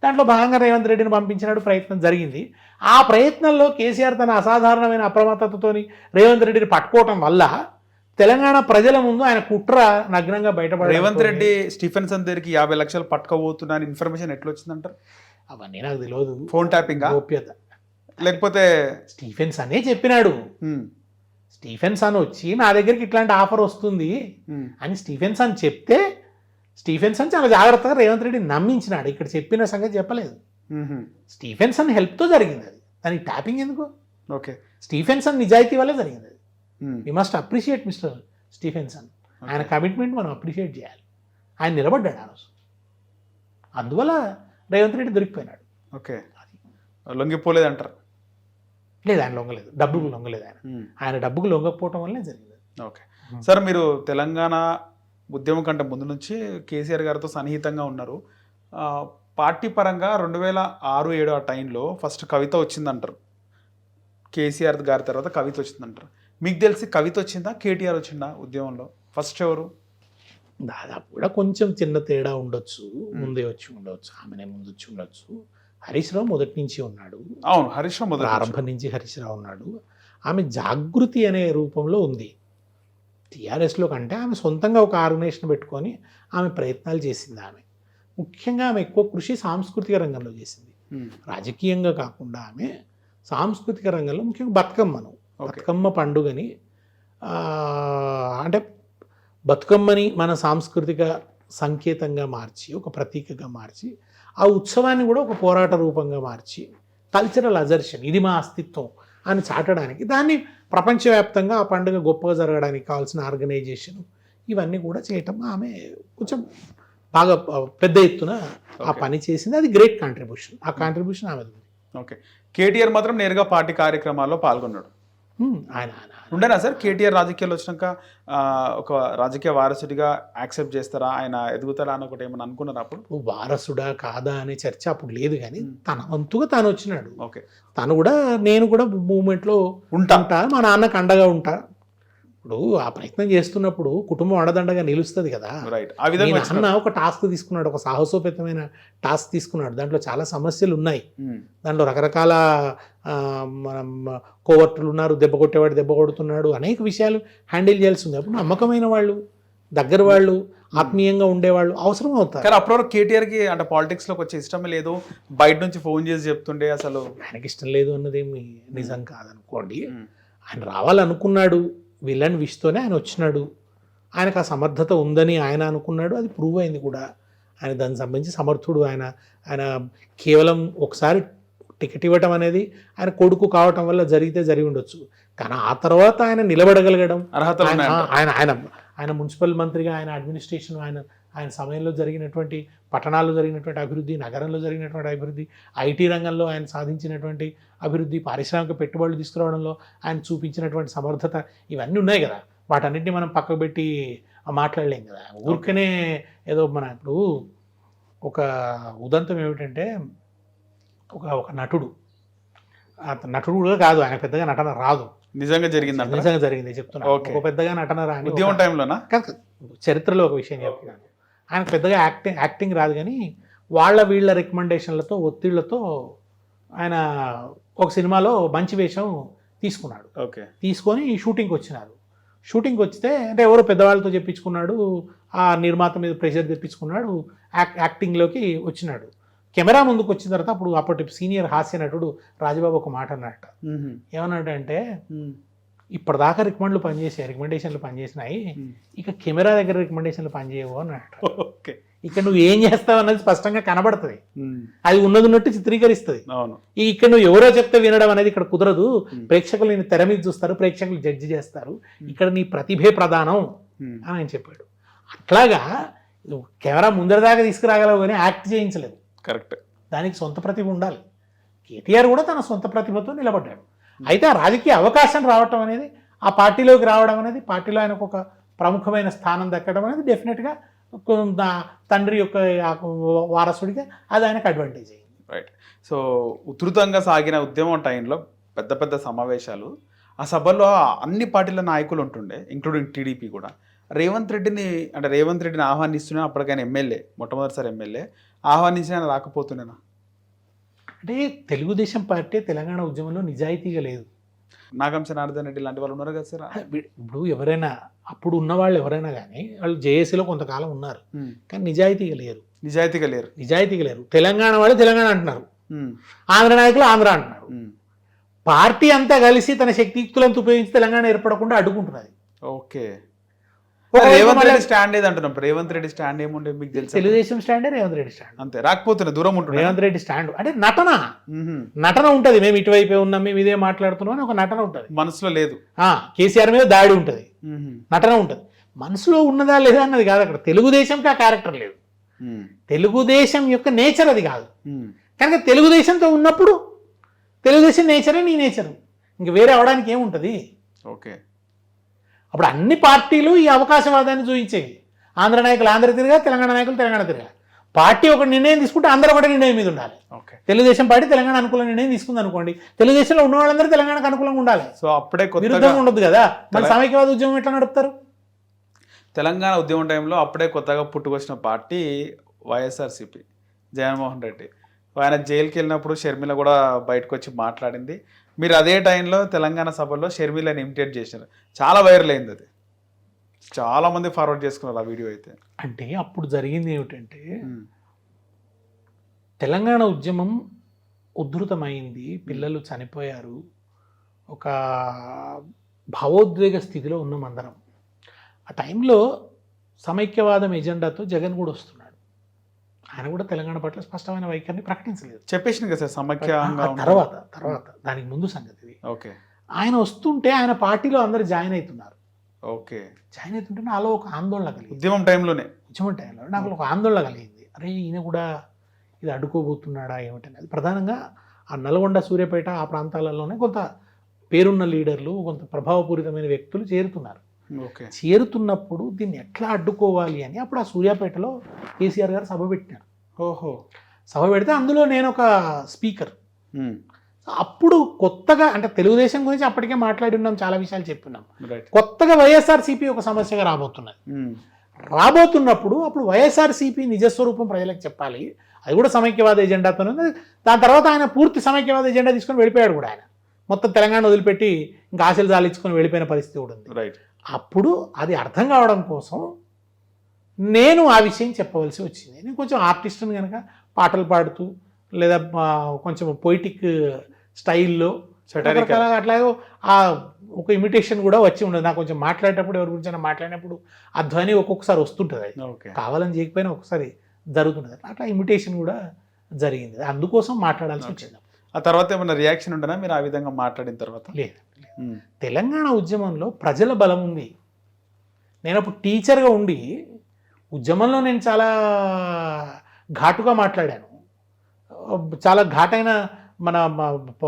దాంట్లో భాగంగా రేవంత్ రెడ్డిని పంపించినాడు, ప్రయత్నం జరిగింది. ఆ ప్రయత్నంలో కేసీఆర్ తన అసాధారణమైన అప్రమత్తతతో రేవంత్ రెడ్డిని పట్టుకోవటం వల్ల తెలంగాణ ప్రజల ముందు ఆయన కుట్ర నగ్నంగా బయటపడి, రేవంత్ రెడ్డి స్టీఫెన్సన్ దగ్గరికి 50 లక్షలు పట్టుకోబోతున్నా ఇన్ఫర్మేషన్ ఎట్లా వచ్చిందంటారు? అవన్నీ నాకు తెలియదు. ఫోన్ ట్యాపింగ్ గోప్యత, లేకపోతే స్టీఫెన్స్ అనే చెప్పినాడు. స్టీఫెన్సన్ వచ్చి నా దగ్గరికి ఇట్లాంటి ఆఫర్ వస్తుంది అని స్టీఫెన్సన్ చెప్తే స్టీఫెన్సన్ చాలా జాగ్రత్తగా రేవంత్ రెడ్డి నమ్మించినాడు. ఇక్కడ చెప్పిన సంగతి చెప్పలేదు. స్టీఫెన్సన్ హెల్ప్తో జరిగింది అది. దానికి ట్యాపింగ్ ఎందుకు? ఓకే, స్టీఫెన్సన్ నిజాయితీ వల్లే జరిగింది అది. We must appreciate mister Stephenson. ఆయన కమిట్మెంట్ మనం అప్రిషియేట్ చేయాలి. ఆయన నిలబడ్డాడు ఆ రోజు. అందువల్ల రేవంత్ రెడ్డి దొరికిపోయినాడు. ఓకే, లొంగిపోలేదు అంటారు? లేదు, ఆయన లొంగలేదు, డబ్బుకు లొంగలేదు. ఆయన డబ్బుకు లొంగకపోవటం వల్లనే జరిగింది. ఓకే సార్, మీరు తెలంగాణ ఉద్యమం కంటే ముందు నుంచి కేసీఆర్ గారితో సన్నిహితంగా ఉన్నారు. పార్టీ పరంగా 2006-07 ఆ టైంలో ఫస్ట్ కవిత వచ్చిందంటారు. కేసీఆర్ గారి తర్వాత కవిత వచ్చిందంటారు. మీకు తెలిసి కవిత వచ్చిందా, కేటీఆర్ వచ్చిందా ఉద్యమంలో? ఫస్ట్ ఎవరు? దాదాపు కూడా కొంచెం చిన్న తేడా ఉండొచ్చు, ముందే వచ్చి ఉండవచ్చు, ఆమెనే ముందు వచ్చి ఉండొచ్చు. హరీష్ రావు మొదటి నుంచి ఉన్నాడు. అవును, హరీష్ రావు ప్రారంభం నుంచి హరీష్ రావు ఉన్నాడు. ఆమె జాగృతి అనే రూపంలో ఉంది. టీఆర్ఎస్లో కంటే ఆమె సొంతంగా ఒక ఆర్గనైజేషన్ పెట్టుకొని ఆమె ప్రయత్నాలు చేసింది. ఆమె ముఖ్యంగా ఆమె ఎక్కువ కృషి సాంస్కృతిక రంగంలో చేసింది. రాజకీయంగా కాకుండా ఆమె సాంస్కృతిక రంగంలో ముఖ్యంగా బతుకమ్మ పండుగని, అంటే బతుకమ్మని మన సాంస్కృతిక సంకేతంగా మార్చి, ఒక ప్రతీకగా మార్చి, ఆ ఉత్సవాన్ని కూడా ఒక పోరాట రూపంగా మార్చి, కల్చరల్ అజర్షన్, ఇది మా అస్తిత్వం అని చాటడానికి, దాన్ని ప్రపంచవ్యాప్తంగా ఆ పండుగ గొప్పగా జరగడానికి కావాల్సిన ఆర్గనైజేషన్, ఇవన్నీ కూడా చేయటం ఆమె కొంచెం బాగా పెద్ద ఎత్తున ఆ పని చేసింది. అది గ్రేట్ కాంట్రిబ్యూషన్. ఆ కాంట్రిబ్యూషన్ ఆమె ఉంది. ఓకే. కేటీఆర్ మాత్రం నేరుగా పార్టీ కార్యక్రమాల్లో పాల్గొన్నాడు. ఆయన ఉండేనా సార్ కేటీఆర్ రాజకీయాలు వచ్చినాక ఒక రాజకీయ వారసుడిగా యాక్సెప్ట్ చేస్తారా, ఆయన ఎదుగుతారా అని ఒకటి ఏమైనా అనుకున్నారా అప్పుడు? వారసుడా కాదా అనే చర్చ అప్పుడు లేదు, కానీ తన వంతుగా తాను వచ్చినాడు. ఓకే. తను కూడా నేను కూడా మూమెంట్లో ఉంటా, మా నాన్నకు అండగా ఉంటా. ఇప్పుడు ఆ ప్రయత్నం చేస్తున్నప్పుడు కుటుంబం అండదండగా నిలుస్తుంది కదా. రైట్. ఆ విధంగా నాన్న ఒక టాస్క్ తీసుకున్నాడు, ఒక సాహసోపేతమైన టాస్క్ తీసుకున్నాడు. దాంట్లో చాలా సమస్యలు ఉన్నాయి. దాంట్లో రకరకాల కోవర్టులు ఉన్నారు, దెబ్బ కొట్టేవాడు దెబ్బ కొడుతున్నాడు, అనేక విషయాలు హ్యాండిల్ చేయాల్సి ఉంది. అప్పుడు నమ్మకమైన వాళ్ళు, దగ్గర వాళ్ళు, ఆత్మీయంగా ఉండేవాళ్ళు అవసరం అవుతారు. కానీ అప్పుడు కేటీఆర్ కి అంటే పాలిటిక్స్ లోకి వచ్చే ఇష్టమే లేదు, బయట నుంచి ఫోన్ చేసి చెప్తుండే అసలు ఆయనకి ఇష్టం లేదు అన్నదేమి నిజం కాదనుకోండి. ఆయన రావాలనుకున్నాడు, విలన్ విష్తోనే ఆయన వచ్చినాడు. ఆయనకు ఆ సమర్థత ఉందని ఆయన అనుకున్నాడు, అది ప్రూవ్ అయింది కూడా. ఆయన దానికి సంబంధించి సమర్థుడు. ఆయన కేవలం ఒకసారి టికెట్ ఇవ్వటం అనేది ఆయన కొడుకు కావటం వల్ల జరిగి ఉండొచ్చు, కానీ ఆ తర్వాత ఆయన నిలబడగలగడం, అర్హతలు ఆయన మున్సిపల్ మంత్రిగా, ఆయన అడ్మినిస్ట్రేషన్, ఆయన సమయంలో జరిగినటువంటి పట్టణాల్లో జరిగినటువంటి అభివృద్ధి, నగరంలో జరిగినటువంటి అభివృద్ధి, ఐటీ రంగంలో ఆయన సాధించినటువంటి అభివృద్ధి, పారిశ్రామిక పెట్టుబడులు తీసుకురావడంలో ఆయన చూపించినటువంటి సమర్థత, ఇవన్నీ ఉన్నాయి కదా. వాటన్నిటిని మనం పక్కకు పెట్టి మాట్లాడలేం కదా. ఊరికనే ఏదో ఇప్పుడు ఒక ఉదంతం ఏమిటంటే, ఒక నటుడు కూడా కాదు, ఆయన పెద్దగా నటన రాదు. నిజంగా జరిగింది చెప్తున్నా. ఒక పెద్దగా నటన రాని ఉద్యమం టైంలోనా కాదు, చరిత్రలో ఒక విషయం చెప్తున్నాను. ఆయనకు పెద్దగా యాక్టింగ్ రాదు, కానీ వీళ్ళ రికమెండేషన్లతో, ఒత్తిళ్లతో ఆయన ఒక సినిమాలో మంచి వేషం తీసుకున్నాడు. తీసుకొని షూటింగ్కి వచ్చినారు. షూటింగ్కి వస్తే అంటే ఎవరో పెద్దవాళ్ళతో చెప్పించుకున్నాడు, ఆ నిర్మాత మీద ప్రెషర్ తెప్పించుకున్నాడు, యాక్టింగ్లోకి వచ్చినాడు. కెమెరా ముందుకు వచ్చిన తర్వాత అప్పటి సీనియర్ హాస్య నటుడు రాజబాబు ఒక మాట అన్నట్ట. ఏమన్నాడంటే, ఇప్పటిదాకా రికమెండేషన్లు పనిచేసినాయి, ఇక కెమెరా దగ్గర రికమెండేషన్లు పనిచేయవు అన్నట్టు. ఇక్కడ నువ్వు ఏం చేస్తావు అన్నది స్పష్టంగా కనబడుతుంది, అది ఉన్నట్టు చిత్రీకరిస్తుంది. ఇక్కడ నువ్వు ఎవరో చెప్తే వినడం అనేది ఇక్కడ కుదరదు. ప్రేక్షకులు నేను తెర మీద చూస్తారు, ప్రేక్షకులు జడ్జి చేస్తారు, ఇక్కడ నీ ప్రతిభే ప్రధానం అని ఆయన చెప్పాడు. అట్లాగా నువ్వు కెమెరా ముందర దాకా తీసుకురాగలవు, కానీ యాక్ట్ చేయించలేవు. కరెక్ట్. దానికి సొంత ప్రతిభ ఉండాలి. కేటీఆర్ కూడా తన సొంత ప్రతిభతో నిలబడ్డాడు. అయితే ఆ రాజకీయ అవకాశం రావటం అనేది, ఆ పార్టీలోకి రావడం అనేది, పార్టీలో ఆయనకు ఒక ప్రముఖమైన స్థానం దక్కడం అనేది డెఫినెట్గా తండ్రి యొక్క వారసుడిగా అది ఆయనకు అడ్వాంటేజ్ అయింది. రైట్. సో ఉధృతంగా సాగిన ఉద్యమం టైంలో పెద్ద పెద్ద సమావేశాలు, ఆ సభల్లో అన్ని పార్టీల నాయకులు ఉంటుండే, ఇంక్లూడింగ్ టీడీపీ కూడా. రేవంత్ రెడ్డిని ఆహ్వానిస్తున్నా, అప్పటికైనా ఎమ్మెల్యే, మొట్టమొదటిసారి ఎమ్మెల్యే ఆహ్వానించిన రాకపోతున్నానా? అంటే తెలుగుదేశం పార్టీ తెలంగాణ ఉద్యమంలో నిజాయితీగా లేదు. నాగం జనార్దన్ రెడ్డి లాంటి వాళ్ళు ఉన్నారు కదా సార్. ఇప్పుడు ఎవరైనా, అప్పుడు ఉన్న వాళ్ళు ఎవరైనా కానీ వాళ్ళు జేఏసీలో కొంతకాలం ఉన్నారు, కానీ నిజాయితీగా లేరు. తెలంగాణ వాళ్ళు తెలంగాణ అంటున్నారు, ఆంధ్ర నాయకులు ఆంధ్ర అంటున్నారు. పార్టీ అంతా కలిసి తన శక్తియుక్తులను ఉపయోగించి తెలంగాణ ఏర్పడకుండా అడ్డుకుంటున్నది. ఓకే. రేవంత్ రెడ్డి స్టాండ్ ఏది అంటున్నాం? రేవంత్ రెడ్డి స్టాండ్ ఏముండే మీకు తెలుసు? తెలుగుదేశం స్టాండే రేవంత్ రెడ్డి స్టాండ్. అంతే, రాకపోతున్నా దూరం ఉంటుంది. రేవంత్ రెడ్డి స్టాండ్ అంటే నటన ఉంటుంది. మేము ఇటువైపే ఉన్నాం, మేము ఇదే మాట్లాడుతున్నాం అని ఒక నటన ఉంటుంది, మనసులో లేదు. కేసీఆర్ మీద దాడి ఉంటుంది, నటన ఉంటుంది. మనసులో ఉన్నదా లేదా అన్నది కాదు అక్కడ. తెలుగుదేశంకి ఆ క్యారెక్టర్ లేదు, తెలుగుదేశం యొక్క నేచర్ అది కాదు. కనుక తెలుగుదేశంతో ఉన్నప్పుడు తెలుగుదేశం నేచరే నీ నేచరు, ఇంక వేరే అవడానికి ఏముంటుంది? ఓకే. అప్పుడు అన్ని పార్టీలు ఈ అవకాశవాదాన్ని చూపించేవి. ఆంధ్ర నాయకులు ఆంధ్ర తిరగా, తెలంగాణ నాయకులు తెలంగాణ తిరగా. పార్టీ ఒక నిర్ణయం తీసుకుంటే అందరూ ఒకటి నిర్ణయం మీద ఉండాలి. తెలుగుదేశం పార్టీ తెలంగాణ అనుకూల నిర్ణయం తీసుకుంది అనుకోండి, తెలుగుదేశంలో ఉన్న వాళ్ళందరూ తెలంగాణకు అనుకూలంగా ఉండాలి. సో అప్పుడే విరుద్ధంగా ఉండదు కదా. మరి సమైక్యవాద ఉద్యమం ఎట్లా నడుపుతారు? తెలంగాణ ఉద్యమం టైంలో అప్పుడే కొత్తగా పుట్టుకొచ్చిన పార్టీ వైఎస్ఆర్సీపీ, జగన్మోహన్ రెడ్డి. ఆయన జైలుకి వెళ్ళినప్పుడు షర్మిల కూడా బయటకు వచ్చి మాట్లాడింది. మీరు అదే టైంలో తెలంగాణ సభలో షర్మిలని ఇమిటేట్ చేశారు, చాలా వైరల్ అయింది. అది చాలా మంది ఫార్వర్డ్ చేసుకున్నారు ఆ వీడియో. అయితే అంటే అప్పుడు జరిగింది ఏమిటంటే, తెలంగాణ ఉద్యమం ఉధృతమైంది, పిల్లలు చనిపోయారు, ఒక భావోద్వేగ స్థితిలో ఉన్నాం అందరం. ఆ టైంలో సమైక్యవాదం ఎజెండాతో జగన్ కూడా వస్తున్నాడు. ఆయన కూడా తెలంగాణ పట్ల స్పష్టమైన వైఖరిని ప్రకటించలేదు, చెప్పేసింది కదా సార్ సమైక్య. తర్వాత దానికి ముందు సంగతి ఇది. ఓకే. ఆయన వస్తుంటే ఆయన పార్టీలో అందరు జాయిన్ అవుతున్నారు. ఓకే. జాయిన్ అవుతుంటే నాలో ఒక ఆందోళన కలిగింది. ఉద్యమం టైంలోనే. ఉద్యమం టైంలో నాకు ఒక ఆందోళన కలిగింది. అరే ఈయన కూడా ఇది అడ్డుకోబోతున్నాడా ఏమిటని. అది ప్రధానంగా ఆ నల్గొండ, సూర్యాపేట ఆ ప్రాంతాలలోనే కొంత పేరున్న లీడర్లు, కొంత ప్రభావపూరితమైన వ్యక్తులు చేరుతున్నారు. ఓకే. చేరుతున్నప్పుడు దీన్ని ఎట్లా అడ్డుకోవాలి అని అప్పుడు ఆ సూర్యాపేటలో కేసీఆర్ గారు సభ పెట్టారు. ఓహో. సభ పెడితే అందులో నేను ఒక స్పీకర్. ఉమ్. అప్పుడు కొత్తగా అంటే తెలుగుదేశం గురించి అప్పటికే మాట్లాడి ఉన్నాం, చాలా విషయాలు చెప్పున్నాం. రైట్. కొత్తగా వైఎస్ఆర్సీపీ ఒక సమస్యగా రాబోతున్నది. ఉమ్. రాబోతున్నప్పుడు అప్పుడు వైఎస్ఆర్సీపీ నిజస్వరూపం ప్రజలకు చెప్పాలి. అది కూడా సమైక్యవాద ఎజెండాతో ఉంది. దాని తర్వాత ఆయన పూర్తి సమైక్యవాద ఎజెండా తీసుకొని వెళ్ళిపోయాడు కూడా. ఆయన మొత్తం తెలంగాణ వదిలిపెట్టి ఇంకా ఆశలు జాలించుకొని వెళ్ళిపోయిన పరిస్థితి కూడా ఉంది. రైట్. అప్పుడు అది అర్థం కావడం కోసం నేను ఆ విషయం చెప్పవలసి వచ్చింది. నేను కొంచెం ఆర్టిస్ట్ని కనుక పాటలు పాడుతూ లేదా కొంచెం పొయిటిక్ స్టైల్లో అట్లాగో ఆ ఒక ఇమిటేషన్ కూడా వచ్చి ఉండదు. నాకు కొంచెం మాట్లాడేటప్పుడు ఎవరి గురించి మాట్లాడినప్పుడు ఆ ధ్వని ఒక్కొక్కసారి వస్తుంటుంది. అది ఓకే. కావాలని చేయకపోయినా ఒకసారి జరుగుతుంటుంది. అట్లా ఇమిటేషన్ కూడా జరిగింది. అందుకోసం మాట్లాడాల్సి వచ్చింది. ఆ తర్వాత ఏమన్నా రియాక్షన్ ఉండనా మీరు ఆ విధంగా మాట్లాడిన తర్వాత? లేదు. తెలంగాణ ఉద్యమంలో ప్రజల బలం ఉంది. నేను అప్పుడు టీచర్గా ఉండి ఉద్యమంలో నేను చాలా ఘాటుగా మాట్లాడాను. చాలా ఘాటైన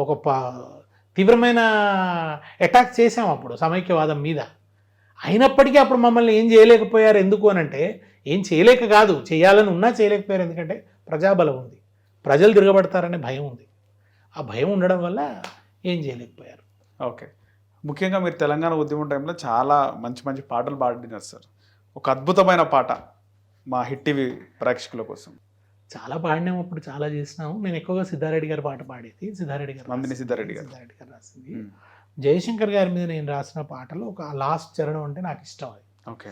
ఒక తీవ్రమైన అటాక్ చేసాం అప్పుడు సమైక్యవాదం మీద. అయినప్పటికీ అప్పుడు మమ్మల్ని ఏం చేయలేకపోయారు. ఎందుకు అనంటే ఏం చేయలేక కాదు, చేయాలని ఉన్నా చేయలేకపోయారు. ఎందుకంటే ప్రజాబలం ఉంది, ప్రజలు తిరగబడతారనే భయం ఉంది. ఆ భయం ఉండడం వల్ల ఏం చేయలేకపోయారు. ఓకే. ముఖ్యంగా మీరు తెలంగాణ ఉద్యమం టైంలో చాలా మంచి మంచి పాటలు పాడినారు సార్. ఒక అద్భుతమైన పాట మా హిట్ టీవీ ప్రేక్షకుల కోసం. చాలా పాడినాము, అప్పుడు చాలా చేసినాము. నేను ఎక్కువగా సిద్ధారెడ్డి గారి పాట పాడేది. నందిని సిద్ధారెడ్డి గారు రాసింది. జయశంకర్ గారి మీద నేను రాసిన పాటలో ఒక లాస్ట్ చరణం అంటే నాకు ఇష్టం. అది ఓకే.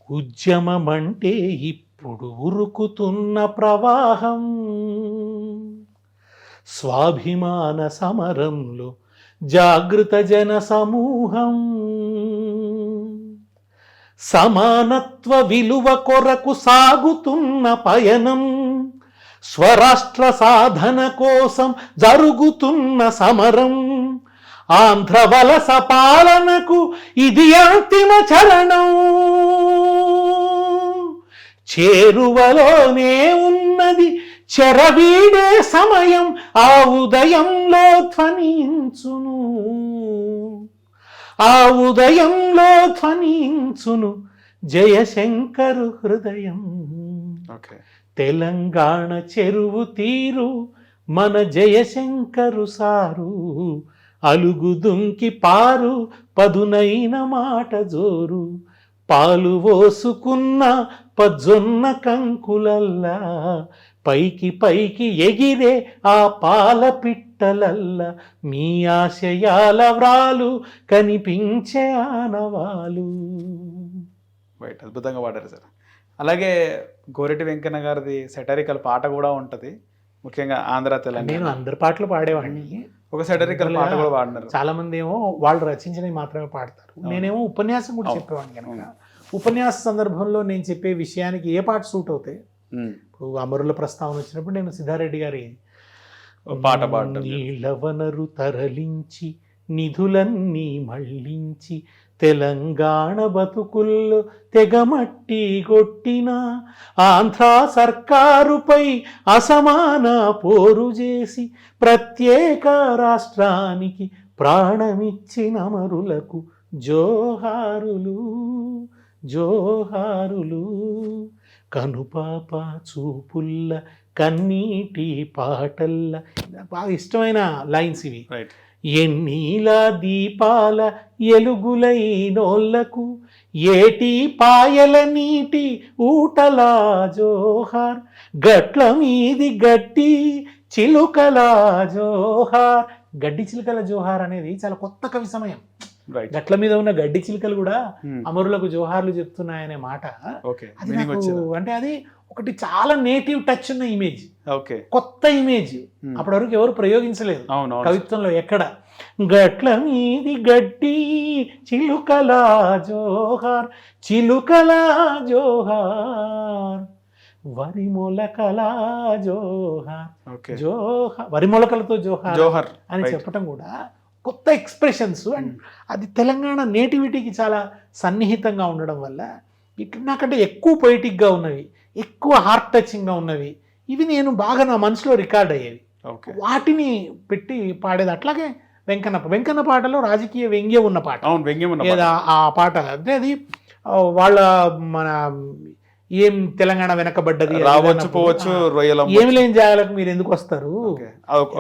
ఉద్యమం అంటే ఇప్పుడు ఉరుకుతున్న ప్రవాహం, స్వాభిమాన సమరంలో జాగృత జన సమూహం, సమానత్వ విలువ కొరకు సాగుతున్న పయనం, స్వరాష్ట్ర సాధన కోసం జరుగుతున్న సమరం, ఆంధ్ర వలస పాలనకు ఇది అంతిమ చరణం, చేరువలోనే ఉన్నది చెరవీడే సమయం, ఆ ఉదయంలో ధ్వనించును, ఆ ఉదయంలో ధ్వనించును జయశంకరు హృదయం. తెలంగాణ చెరువు తీరు మన జయశంకరు సారు, అలుగు దుంకి పారు పదునైన మాట జోరు, పాలు పోసుకున్న పజ్జొన్న కంకులల్లా, పైకి పైకి ఎగిరే ఆ పాల పిట్టలల్లా, మీ ఆశయాల వ్రాలు కనిపించే ఆనవాలు. రైట్. అద్భుతంగా పాడారు సార్. అలాగే గోరెటి వెంకన్న గారిది సెటరికల్ పాట కూడా ఉంటుంది, ముఖ్యంగా ఆంధ్ర తెలంగాణ. నేను అందరి పాటలు పాడేవాడిని. ఒక సెటరికల్ పాట కూడా పాడినారు. చాలా మంది ఏమో వాళ్ళు రచించినవి మాత్రమే పాడతారు. నేనేమో ఉపన్యాసం కూడా చెప్పేవాడిని కనుక ఉపన్యాస సందర్భంలో నేను చెప్పే విషయానికి ఏ పాట సూట్ అవుతాయి. ఇప్పుడు అమరుల ప్రస్తావన వచ్చినప్పుడు నేను సిద్ధారెడ్డి గారి పాట పాడటం, నీలవనరు తరలించి నిధులన్నీ మళ్ళించి తెలంగాణ బతుకుల్లో తెగమట్టి కొట్టిన ఆంధ్ర సర్కారుపై అసమాన పోరు చేసి ప్రత్యేక రాష్ట్రానికి ప్రాణమిచ్చిన అమరులకు జోహారులు జోహారులు, కనుపాప చూపుల్ల కన్నీటి పాటల్ల. బాగా ఇష్టమైన లైన్స్ ఇవి. ఎన్నీల దీపాల ఎలుగులైనోళ్లకు ఏటి పాయల నీటి ఊటలా జోహార్, గట్ల మీది గడ్డి చిలుకలా జోహార్. గడ్డి చిలుకల జోహార్ అనేది చాలా కొత్త కవి సమయం. గట్ల మీద ఉన్న గడ్డి చిలుకలు కూడా అమరులకు జోహార్లు చెప్తున్నాయనే మాట. అది నాకు అంటే అది ఒకటి చాలా నేటివ్ టచ్ ఉన్న ఇమేజ్, కొత్త ఇమేజ్. అప్పటి వరకు ఎవరు ప్రయోగించలేదు కవిత్వంలో ఎక్కడ. గట్ల మీది గడ్డి చిలుకలా జోహార్, చిలుకలా జోహార్, వరి మొలకలా జోహార్, జోహార్, వరి మొలకలతో జోహార్ అని చెప్పటం కూడా కొత్త ఎక్స్ప్రెషన్స్, అండ్ అది తెలంగాణ నేటివిటీకి చాలా సన్నిహితంగా ఉండడం వల్ల ఇట్లా నాకంటే ఎక్కువ పొయిటిక్గా ఉన్నవి, ఎక్కువ హార్ట్ టచింగ్గా ఉన్నవి, ఇవి నేను బాగా నా మనసులో రికార్డ్ అయ్యేవి. ఓకే. వాటిని పెట్టి పాడేది. అట్లాగే వెంకన్న పాటలో రాజకీయ వ్యంగ్యం ఉన్న పాట, అవును, వ్యంగ్యం ఉన్న లేదా ఆ పాట అంటే అది వాళ్ళ మన ఏం తెలంగాణ వెనకబడ్డది రావచ్చు పోవచ్చు రొయ్యల ఏమి లేని జాగాలకు మీరు ఎందుకు వస్తారు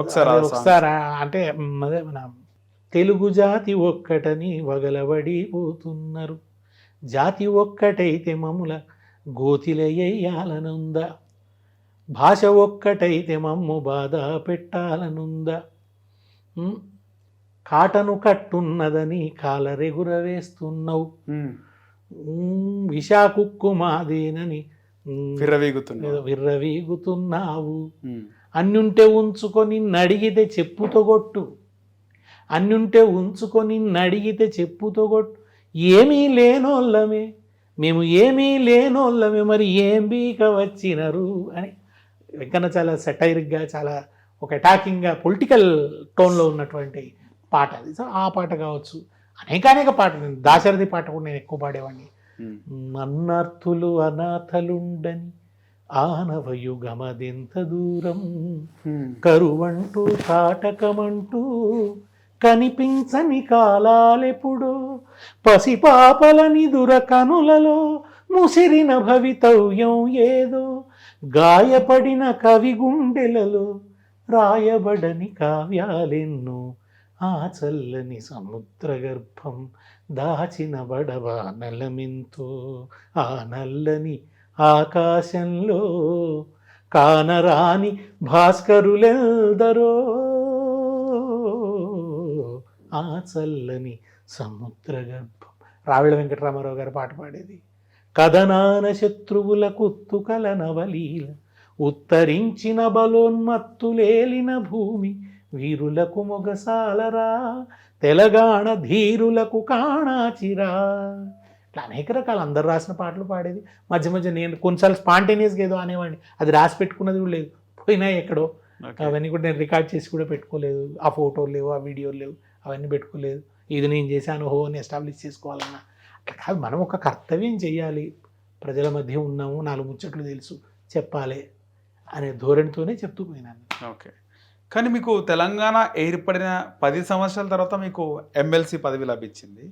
ఒకసారి ఒకసారి అంటే అదే మన తెలుగు జాతి ఒక్కటని వగలబడి పోతున్నారు, జాతి ఒక్కటైతే మమ్ముల గోతిలయ్యాలనుందా, భాష ఒక్కటైతే మమ్ము బాధ పెట్టాలనుందా, కాటను కట్టున్నదని కాలరెగురవేస్తున్నావు, విశాఖుక్కు మాదేనని విర్రవీగుతున్నావు, అన్యుంటే ఉంచుకొని నడిగితే చెప్పుతో కొట్టు, అన్యుంటే ఉంచుకొని నడిగితే చెప్పుతో కొట్టు, ఏమీ లేనోళ్ళమే మేము, ఏమీ లేనోళ్ళమే మరి ఏం బీక వచ్చినరు అని వెంకన్న చాలా సెటైరిక్గా, చాలా ఒక అటాకింగ్గా పొలిటికల్ టోన్లో ఉన్నటువంటి పాట అది. సో ఆ పాట కావచ్చు, అనేక పాటలు, దాశరథి పాట కూడా నేను ఎక్కువ పాడేవాడిని. అన్నార్థులు అనాథలుండని ఆనవయుగమదెంత దూరం, కరువంటూ కాటకమంటూ కనిపించని కాలాలెప్పుడో, పసిపాపలని దురకనులలో ముసిరిన భవితవ్యం ఏదో, గాయపడిన కవి గుండెలలో రాయబడని కావ్యాలెన్నో, ఆ చల్లని సముద్ర గర్భం దాచిన బడవా నల్లమెంతో, ఆ నల్లని ఆకాశంలో కానరాని భాస్కరులెల్దరో, ఆ చల్లని సముద్ర గర్భం. రావిళ్ళ వెంకటరామారావు గారు పాట పాడేది. కథనాన శత్రువుల కుత్తుకల నవలీల, ఉత్తరించిన బలోన్మత్తులేలిన భూమి, వీరులకు మొగసాలరా తెలంగాణ ధీరులకు కాణాచిరా. ఇట్లా అనేక రకాల అందరు రాసిన పాటలు పాడేది. మధ్య మధ్య నేను కొన్నిసార్లు స్పాంటేనియస్గా ఏదో అనేవాడిని, అది రాసి పెట్టుకున్నది కూడా లేదు, పోయినా ఎక్కడో. అవన్నీ కూడా నేను రికార్డ్ చేసి కూడా పెట్టుకోలేదు, ఆ ఫోటోలు లేవు, ఆ వీడియోలు లేవు, అవన్నీ పెట్టుకోలేదు. ఇది నేను చేశాను హో అని ఎస్టాబ్లిష్ చేసుకోవాలన్నా అట్లా కాదు. మనం ఒక కర్తవ్యం చేయాలి, ప్రజల మధ్య ఉన్నాము, 4 ముచ్చట్లు తెలుసు, చెప్పాలి అనే ధోరణితోనే చెప్తూ పోయినాను. ఓకే. కానీ మీకు తెలంగాణ ఏర్పడిన 10 సంవత్సరాల తర్వాత మీకు ఎమ్మెల్సీ పదవి లభించింది.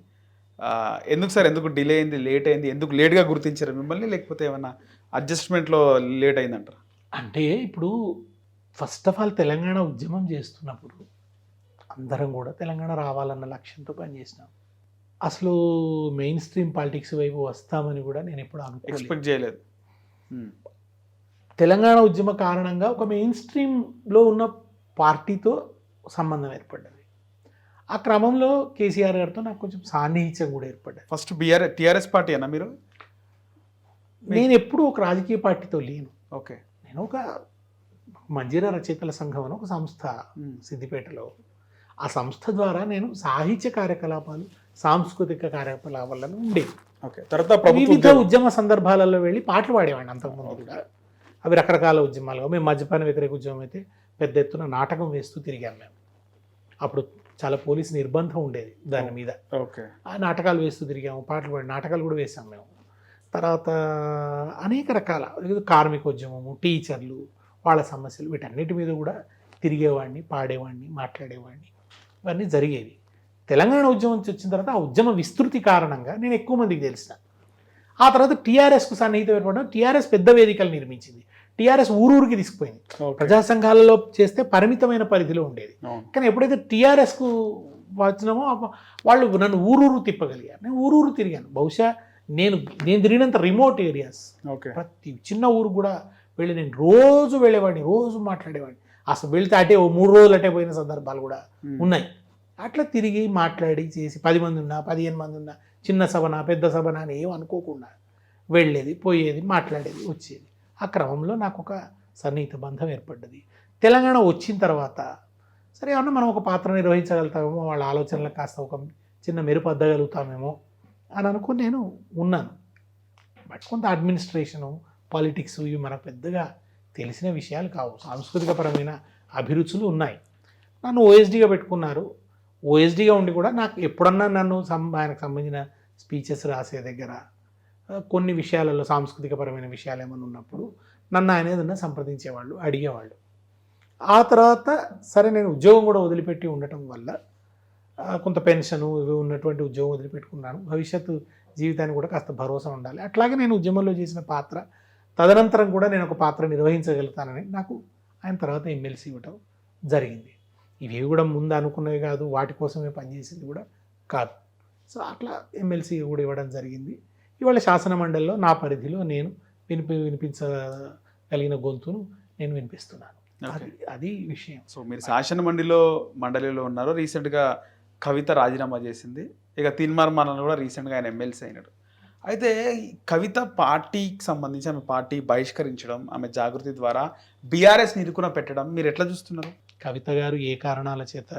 ఎందుకు సార్, ఎందుకు డిలే అయింది, లేట్ అయింది, ఎందుకు లేట్గా గుర్తించారు మిమ్మల్ని, లేకపోతే ఏమన్నా అడ్జస్ట్మెంట్లో లేట్ అయిందంటారా? అంటే ఇప్పుడు ఫస్ట్ ఆఫ్ ఆల్ తెలంగాణ ఉద్యమం చేస్తున్నప్పుడు అందరం కూడా తెలంగాణ రావాలన్న లక్ష్యంతో పనిచేసినాం. అసలు మెయిన్ స్ట్రీమ్ పాలిటిక్స్ వైపు వస్తామని కూడా నేను ఎప్పుడు ఎక్స్పెక్ట్ చేయలేదు. తెలంగాణ ఉద్యమ కారణంగా ఒక మెయిన్ స్ట్రీమ్లో ఉన్న పార్టీతో సంబంధం ఏర్పడ్డది. ఆ క్రమంలో కేసీఆర్ గారితో నాకు కొంచెం సాన్నిహిత్యం కూడా ఏర్పడ్డది. ఫస్ట్ టీఆర్ఎస్ పార్టీ అన్నా మీరు? నేను ఎప్పుడూ ఒక రాజకీయ పార్టీతో లేను. ఓకే. నేను ఒక మంజీరా రచయితల సంఘం అని ఒక సంస్థ సిద్దిపేటలో, ఆ సంస్థ ద్వారా నేను సాహిత్య కార్యకలాపాలు, సాంస్కృతిక కార్యకలాపాలను ఉండేవి. ఓకే. తర్వాత వివిధ ఉద్యమ సందర్భాలలో వెళ్ళి పాటలు పాడేవాడిని అంతకుముందు కూడా. అవి రకరకాల ఉద్యమాలుగా, మేము మద్యపాన వ్యతిరేక ఉద్యమం అయితే పెద్ద ఎత్తున నాటకం వేస్తూ తిరిగాం మేము. అప్పుడు చాలా పోలీసు నిర్బంధం ఉండేది దాని మీద. ఓకే. ఆ నాటకాలు వేస్తూ తిరిగాము, పాటలు పాడి నాటకాలు కూడా వేసాం మేము. తర్వాత అనేక రకాల కార్మికోద్యమము, టీచర్లు, వాళ్ళ సమస్యలు, వీటన్నిటి మీద కూడా తిరిగేవాడిని, పాడేవాడిని, మాట్లాడేవాడిని, ఇవన్నీ జరిగేవి. తెలంగాణ ఉద్యమం వచ్చిన తర్వాత ఆ ఉద్యమ విస్తృతి కారణంగా నేను ఎక్కువ మందికి తెలిసిన. ఆ తర్వాత టీఆర్ఎస్కు సన్నిహితం ఏర్పడడం, టీఆర్ఎస్ పెద్ద వేదికలు నిర్మించింది, టీఆర్ఎస్ ఊరూరికి తీసుకుపోయింది. ప్రజా సంఘాలలో చేస్తే పరిమితమైన పరిధిలో ఉండేది, కానీ ఎప్పుడైతే టీఆర్ఎస్కు వచ్చినామో వాళ్ళు నన్ను ఊరూరు తిప్పగలిగారు. నేను ఊరూరు తిరిగాను. బహుశా నేను తిరిగినంత రిమోట్ ఏరియాస్, ప్రతి చిన్న ఊరు కూడా వెళ్ళి నేను రోజు వెళ్ళేవాడిని, రోజు మాట్లాడేవాడిని. అసలు వెళితే అటే 3 రోజులు అటే పోయిన సందర్భాలు కూడా ఉన్నాయి. అట్లా తిరిగి మాట్లాడి చేసి 10 మంది ఉన్నా 15 మంది ఉన్నా, చిన్న సభనా పెద్ద సభనా అని ఏం అనుకోకుండా వెళ్ళేది, పోయేది, మాట్లాడేది, వచ్చేది. ఆ క్రమంలో నాకు ఒక సన్నిహిత బంధం ఏర్పడ్డది. తెలంగాణ వచ్చిన తర్వాత సరే ఏమన్నా మనం ఒక పాత్ర నిర్వహించగలుగుతామేమో, వాళ్ళ ఆలోచనలకు కాస్త ఒక చిన్న మెరుపు అద్దగలుగుతామేమో అని అనుకుని నేను ఉన్నాను. బట్ కొంత అడ్మినిస్ట్రేషను, పాలిటిక్స్ ఇవి మనకు పెద్దగా తెలిసిన విషయాలు కావు. సాంస్కృతికపరమైన అభిరుచులు ఉన్నాయి. నన్ను ఓఎస్డీగా పెట్టుకున్నారు. ఓఎస్డీగా ఉండి కూడా నాకు ఎప్పుడన్నా నన్ను ఆయనకు సంబంధించిన స్పీచెస్ రాసే దగ్గర కొన్ని విషయాలలో సాంస్కృతికపరమైన విషయాలు ఏమైనా ఉన్నప్పుడు నన్ను ఆయన ఏదన్నా సంప్రదించేవాళ్ళు, అడిగేవాళ్ళు. ఆ తర్వాత సరే నేను ఉద్యోగం కూడా వదిలిపెట్టి ఉండటం వల్ల కొంత పెన్షను ఇవి ఉన్నటువంటి ఉద్యోగం వదిలిపెట్టుకున్నాను. భవిష్యత్తు జీవితానికి కూడా కాస్త భరోసా ఉండాలి. అట్లాగే నేను ఉద్యమంలో చేసిన పాత్ర తదనంతరం కూడా నేను ఒక పాత్ర నిర్వహించగలుగుతానని నాకు ఆయన తర్వాత ఎమ్మెల్సీ ఇవ్వటం జరిగింది. ఇవి కూడా ముందు అనుకున్నవి కాదు, వాటి కోసమే పనిచేసింది కూడా కాదు. సో అట్లా ఎమ్మెల్సీ కూడా ఇవ్వడం జరిగింది. ఇవాళ శాసన మండలిలో నా పరిధిలో నేను వినిపించగలిగిన గొంతును నేను వినిపిస్తున్నాను. అది విషయం. సో మీరు శాసన మండలిలో ఉన్నారు. రీసెంట్గా కవిత రాజీనామా చేసింది. ఇక తీన్మార్మన్ కూడా రీసెంట్గా ఆయన ఎమ్మెల్సీ అయినాడు. అయితే కవిత పార్టీకి సంబంధించి ఆమె పార్టీ బహిష్కరించడం, ఆమె జాగృతి ద్వారా బీఆర్ఎస్ నిరుకున పెట్టడం మీరు ఎట్లా చూస్తున్నారు? కవిత గారు ఏ కారణాల చేత